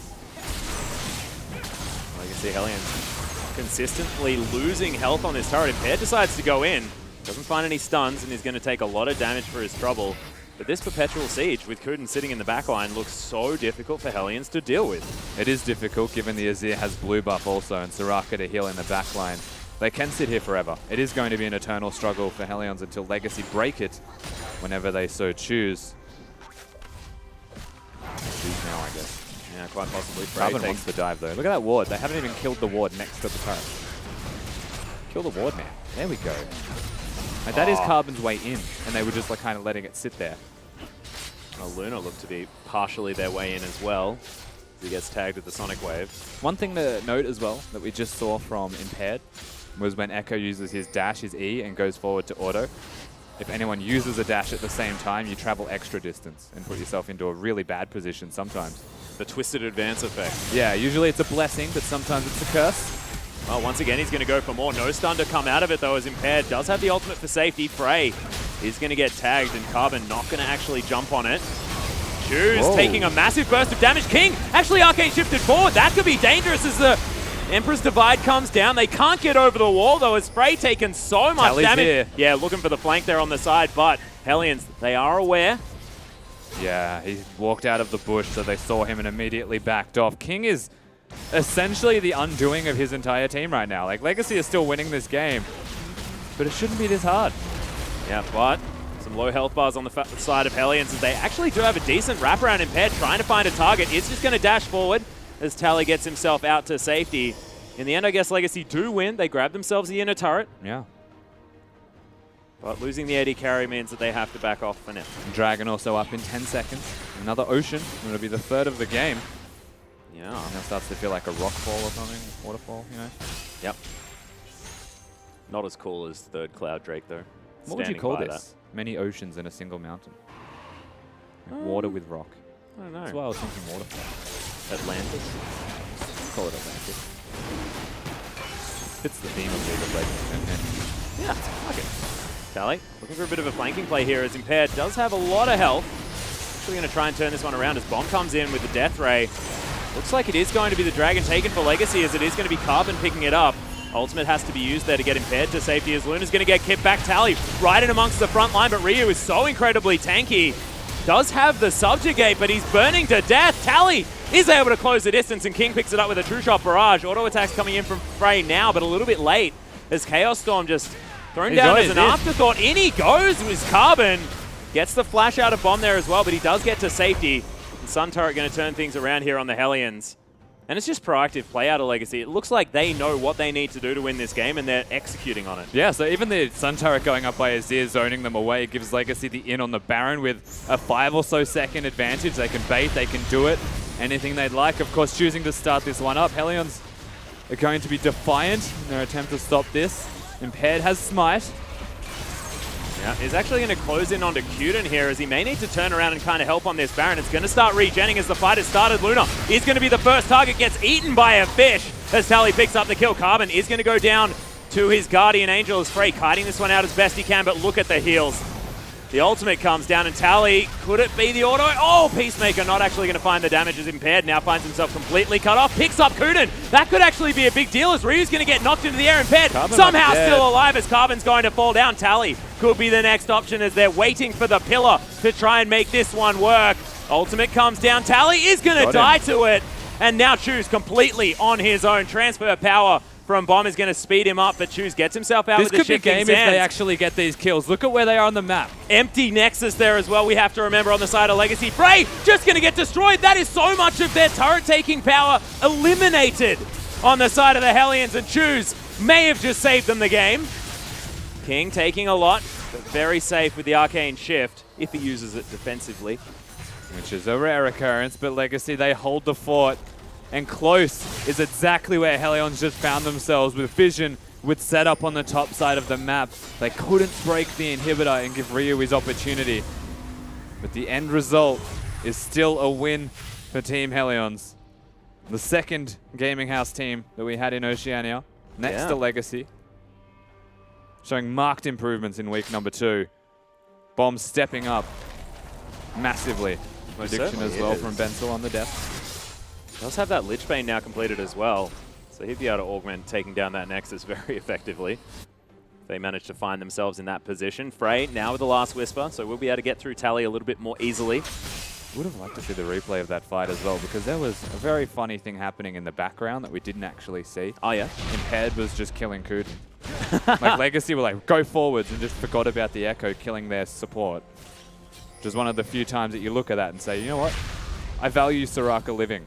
Legacy Hellions consistently losing health on this turret. Impaired decides to go in, doesn't find any stuns, and is going to take a lot of damage for his trouble. But this perpetual siege with Kuden sitting in the backline looks so difficult for Hellions to deal with.
It is difficult given the Azir has blue buff also and Soraka to heal in the backline. They can sit here forever. It is going to be an eternal struggle for Hellions until Legacy break it whenever they so choose. Choose now, I guess.
Yeah, quite possibly.
Carbon wants the dive though. Look at that ward. They haven't even killed the ward next to the turret. Kill the ward, man. There we go. Like, that is Carbon's way in, and they were just like kind of letting it sit there.
Well, Luna looked to be partially their way in as well. He gets tagged with the Sonic Wave.
One thing to note as well that we just saw from Impaired was when Echo uses his dash, his E, and goes forward to auto. If anyone uses a dash at the same time, you travel extra distance and put yourself into a really bad position sometimes.
The twisted advance effect.
Yeah, usually it's a blessing, but sometimes it's a curse.
Well, once again, he's going to go for more. No stun to come out of it, though, as Impaired does have the ultimate for safety. Frey is going to get tagged, and Carbon not going to actually jump on it. Choose taking a massive burst of damage. King actually arcane shifted forward. That could be dangerous as the Emperor's Divide comes down. They can't get over the wall, though, as Spray taken so much
Tally's
damage.
here.
Yeah, looking for the flank there on the side, but Hellions, they are aware.
Yeah, he walked out of the bush, so they saw him and immediately backed off. King is essentially the undoing of his entire team right now. Like, Legacy is still winning this game, but it shouldn't be this hard.
Yeah, but some low health bars on the side of Hellions, as they actually do have a decent wraparound. Impaired, trying to find a target. It's just going to dash forward as Tally gets himself out to safety. In the end, I guess Legacy do win. They grab themselves the inner turret.
Yeah.
But losing the AD carry means that they have to back off for now.
Dragon also up in 10 seconds. Another Ocean. It'll be the third of the game.
Yeah.
And it starts to feel like a rock fall or something. Waterfall, you know?
Yep. Not as cool as third Cloud Drake, though.
What would you call
Standing by
this? Many oceans in a single mountain. Like water with rock.
I don't know.
That's why I was thinking waterfall.
Atlantis.
Call it Atlantis. Fits the theme of League of Legends.
Yeah, I like it. Tally, looking for a bit of a flanking play here as Impaired does have a lot of health. Actually going to try and turn this one around as Bomb comes in with the Death Ray. Looks like it is going to be the Dragon taken for Legacy, as it is going to be Carbon picking it up. Ultimate has to be used there to get Impaired to safety, as Luna's going to get kicked back. Tally right in amongst the front line, but Ryu is so incredibly tanky. Does have the Subjugate, but he's burning to death. Tally is able to close the distance, and King picks it up with a True Shot Barrage. Auto attacks coming in from Frey now, but a little bit late, as Chaos Storm just thrown down as an afterthought. In he goes with Carbon. Gets the flash out of Bomb there as well, but he does get to safety. And Sun Turret going to turn things around here on the Hellions. And it's just proactive play out of Legacy. It looks like they know what they need to do to win this game, and they're executing on it.
Yeah, so even the Sun Turret going up by Azir, zoning them away, gives Legacy the in on the Baron with a 5 or so second advantage. They can bait, they can do it, anything they'd like. Of course, choosing to start this one up. Hellions are going to be defiant in their attempt to stop this. Impaired has Smite.
Yeah, he's actually going to close in onto Cuden here, as he may need to turn around and kind of help on this Baron. It's going to start regenning as the fight has started. Luna is going to be the first target, gets eaten by a fish as Tally picks up the kill. Carbon is going to go down to his Guardian Angel as Frey kiting this one out as best he can, but look at the heals. The ultimate comes down, and Tally, could it be the auto? Oh, Peacemaker not actually going to find the damage as Impaired. Now finds himself completely cut off. Picks up Cuden. That could actually be a big deal as Ryu's going to get knocked into the air. Impaired
Carbon
somehow
dead.
still alive as Carbon's going to fall down. Tally could be the next option as they're waiting for the pillar to try and make this one work. Ultimate comes down. Tally is going to die to it. And now Choose completely on his own. Transfer power from Bomb is going to speed him up, but Choose gets himself out
This
with the
could be
shifting
game if
sands.
they actually get these kills. Look at where they are on the map.
Empty Nexus there as well, we have to remember, on the side of Legacy. Frey just going to get destroyed. That is so much of their turret-taking power eliminated on the side of the Hellions, and Choose may have just saved them the game. King taking a lot, but very safe with the Arcane Shift, if he uses it defensively.
Which is a rare occurrence, but Legacy, they hold the fort. And close is exactly where Hellions just found themselves, with Vision, with setup on the top side of the map. They couldn't break the inhibitor and give Ryu his opportunity. But the end result is still a win for Team Hellions. The second gaming house team that we had in Oceania, next to Legacy. Showing marked improvements in week number 2. Bomb stepping up massively. Prediction as well from Bensel on the death.
Does have that Lich Bane now completed as well, so he'd be able to augment taking down that Nexus very effectively. They manage to find themselves in that position. Frey now with the Last Whisper, so we'll be able to get through Tally a little bit more easily.
Would have liked to see the replay of that fight as well, because there was a very funny thing happening in the background that we didn't actually see.
Oh yeah?
Impaired was just killing Cuden. Like Legacy were like, go forwards, and just forgot about the Echo killing their support. Which is one of the few times that you look at that and say, you know what? I value Soraka living.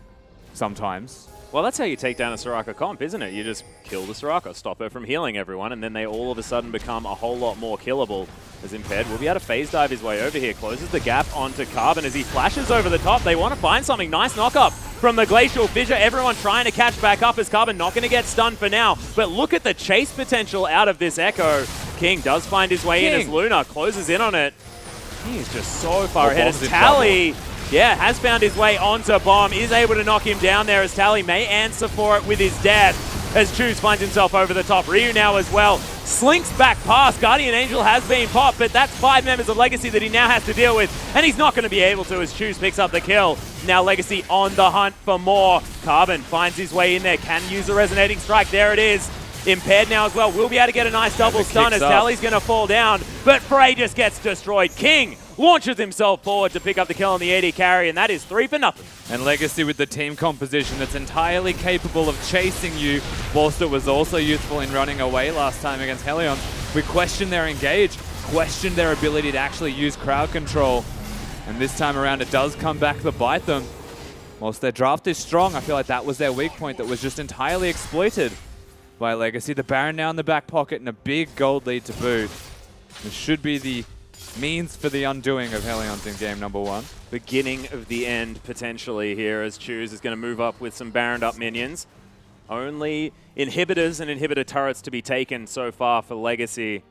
Sometimes.
Well, that's how you take down a Soraka comp, isn't it? You just kill the Soraka, stop her from healing everyone, and then they all of a sudden become a whole lot more killable. As Impaired will be able to phase dive his way over here, closes the gap onto Carbon as he flashes over the top. They want to find something. Nice knock-up from the Glacial Fissure. Everyone trying to catch back up as Carbon not going to get stunned for now. But look at the chase potential out of this Echo. King does find his way in as Luna closes in on it. He is just so far ahead as Tally. Yeah, has found his way onto Bomb, is able to knock him down there as Tally may answer for it with his death as Choose finds himself over the top. Ryu now as well slinks back past. Guardian Angel has been popped, but that's 5 members of Legacy that he now has to deal with, and he's not going to be able to as Choose picks up the kill. Now Legacy on the hunt for more. Carbon finds his way in there, can use a Resonating Strike. There it is. Impaired now as well. Will be able to get a nice double stun as Tally's going to fall down, but Frey just gets destroyed. King launches himself forward to pick up the kill on the AD carry, and that is 3 for nothing.
And Legacy with the team composition that's entirely capable of chasing you, whilst it was also useful in running away last time against Hellions. We question their engage, question their ability to actually use crowd control, and this time around it does come back to bite them. Whilst their draft is strong, I feel like that was their weak point that was just entirely exploited by Legacy. The Baron now in the back pocket and a big gold lead to boot. This should be the means for the undoing of Hellions in game number 1.
Beginning of the end potentially here as Choose is going to move up with some Baroned up minions. Only inhibitors and inhibitor turrets to be taken so far for Legacy.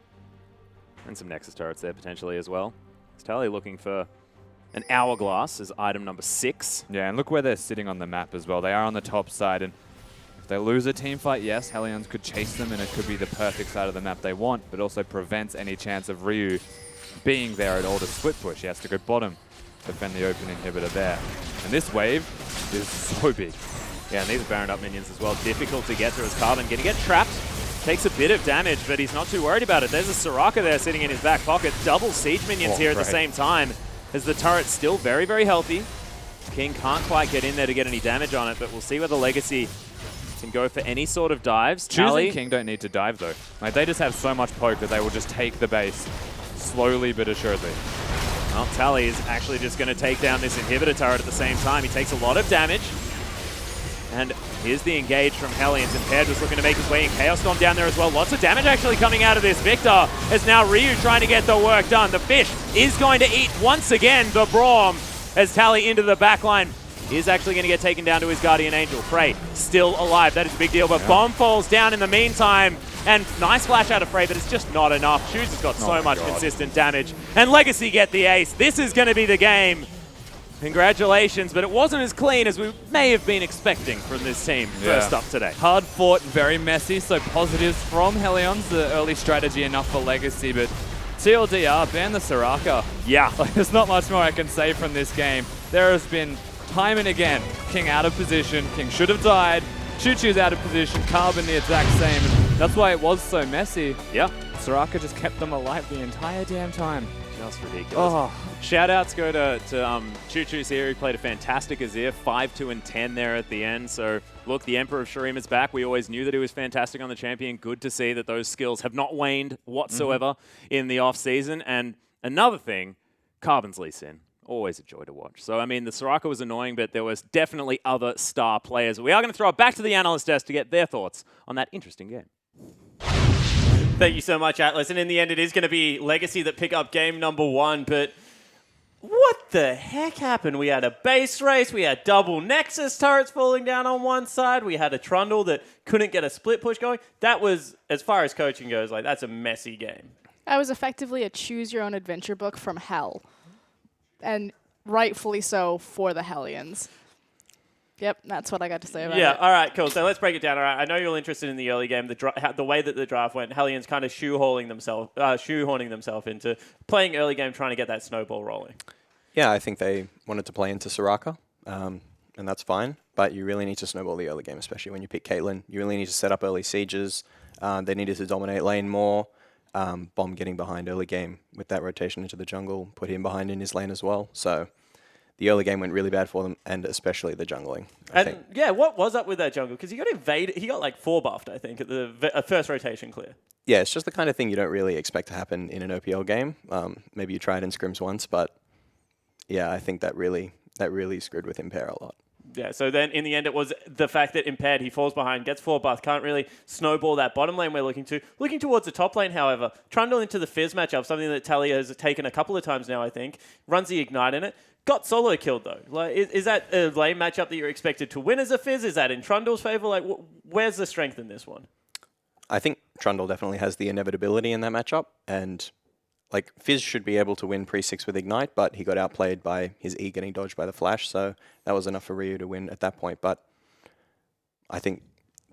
And some Nexus turrets there potentially as well. It's Tally looking for an Hourglass as item number 6.
Yeah, and look where they're sitting on the map as well. They are on the top side, and if they lose a team fight, yes, Hellions could chase them and it could be the perfect side of the map they want, but also prevents any chance of Ryu being there at all to split push. He has to go bottom, defend the open inhibitor there. And this wave is so big.
Yeah, and these are Baroned up minions as well. Difficult to get through as Carbon going to get trapped. Takes a bit of damage, but he's not too worried about it. There's a Soraka there sitting in his back pocket. Double siege minions here at the same time as the turret's still very, very healthy. King can't quite get in there to get any damage on it, but we'll see whether Legacy can go for any sort of dives.
Choose
Tally
and King don't need to dive though. Like, they just have so much poke that they will just take the base slowly but assuredly.
Well, Tally is actually just going to take down this inhibitor turret at the same time. He takes a lot of damage. And Here's the engage from Hellions. Impaired was looking to make his way in. Chaos Storm down there as well. Lots of damage actually coming out of this. Victor is now Ryu trying to get the work done. The Fish is going to eat once again the Braum as Tally into the backline is actually going to get taken down to his Guardian Angel. Frey still alive. That is a big deal, but Bomb falls down in the meantime. And nice flash out of Frey, but it's just not enough. Shoes has got so much consistent damage. And Legacy get the ace. This is going to be the game. Congratulations, but it wasn't as clean as we may have been expecting from this team first up today.
Hard fought, very messy, so positives from Hellions. The early strategy enough for Legacy, but TLDR, ban the Soraka.
Yeah.
There's not much more I can say from this game. There has been time and again, King out of position, King should have died, Choo-Choo's out of position, Carbon the exact same. That's why it was so messy.
Yeah.
Soraka just kept them alive the entire damn time.
Just ridiculous.
Oh.
Shout-outs go to Choo-Choo's here. He played a fantastic Azir, 5-2-10 there at the end. So, look, the Emperor of Shurima's back. We always knew that he was fantastic on the champion. Good to see that those skills have not waned whatsoever in the off-season. And another thing, Carbon's Lee Sin. Always a joy to watch. So, I mean, the Soraka was annoying, but there was definitely other star players. We are going to throw it back to the analyst desk to get their thoughts on that interesting game.
Thank you so much, Atlas. And in the end, it is going to be Legacy that pick up game number 1. But what the heck happened? We had a base race. We had double Nexus turrets falling down on one side. We had a Trundle that couldn't get a split push going. That was, as far as coaching goes, like that's a messy game.
That was effectively a choose-your-own-adventure book from hell. And rightfully so for the Hellions. Yep, that's what I got to say about it.
Yeah, all right, cool. So let's break it down. All right, I know you're all interested in the early game, the way that the draft went. Hellions kind of shoehorning themselves into playing early game, trying to get that snowball rolling.
Yeah, I think they wanted to play into Soraka, and that's fine. But you really need to snowball the early game, especially when you pick Caitlyn. You really need to set up early sieges. They needed to dominate lane more. Bomb getting behind early game with that rotation into the jungle, put him behind in his lane as well. So the early game went really bad for them, and especially the jungling. I think.
Yeah, what was up with that jungle? Because he got invaded. He got like 4 buffed, I think, at the first rotation clear.
Yeah, it's just the kind of thing you don't really expect to happen in an OPL game. Maybe you try it in scrims once, but yeah, I think that really screwed with Impair a lot.
Yeah, so then in the end it was the fact that Impaired, he falls behind, gets 4 buff, can't really snowball that bottom lane we're looking to. Looking towards the top lane, however, Trundle into the Fizz matchup, something that Talia has taken a couple of times now, I think. Runs the Ignite in it. Got solo killed, though. Like, is that a lane matchup that you're expected to win as a Fizz? Is that in Trundle's favor? Like, where's the strength in this one?
I think Trundle definitely has the inevitability in that matchup, and like Fizz should be able to win pre-6 with Ignite, but he got outplayed by his E getting dodged by the flash, so that was enough for Ryu to win at that point. But I think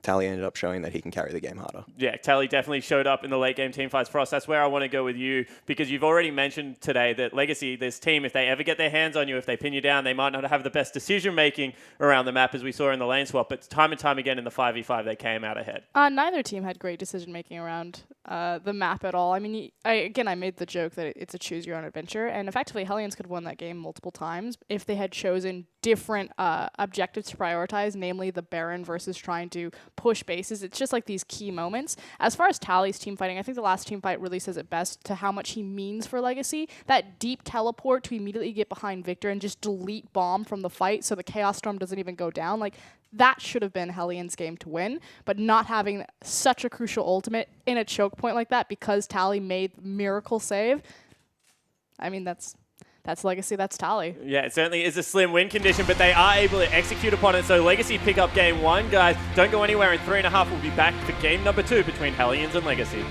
Tally ended up showing that he can carry the game harder.
Yeah, Tally definitely showed up in the late game teamfights. Frost, that's where I want to go with you, because you've already mentioned today that Legacy, this team, if they ever get their hands on you, if they pin you down, they might not have the best decision-making around the map, as we saw in the lane swap, but time and time again in the 5v5, they came out ahead.
Neither team had great decision-making around the map at all. I mean, I made the joke that it's a choose-your-own-adventure, and effectively, Hellions could have won that game multiple times if they had chosen different objectives to prioritize, namely the Baron versus trying to push bases. It's just like these key moments. As far as Tally's team fighting, I think the last team fight really says it best to how much he means for Legacy. That deep teleport to immediately get behind Victor and just delete Bomb from the fight so the Chaos Storm doesn't even go down. Like, that should have been Hellions' game to win, but not having such a crucial ultimate in a choke point like that because Tally made the miracle save, I mean, that's Legacy, that's Tally.
Yeah, it certainly is a slim win condition, but they are able to execute upon it. So Legacy pick up game 1. Guys, don't go anywhere. In 3.5, we'll be back for game number 2 between Hellions and Legacy.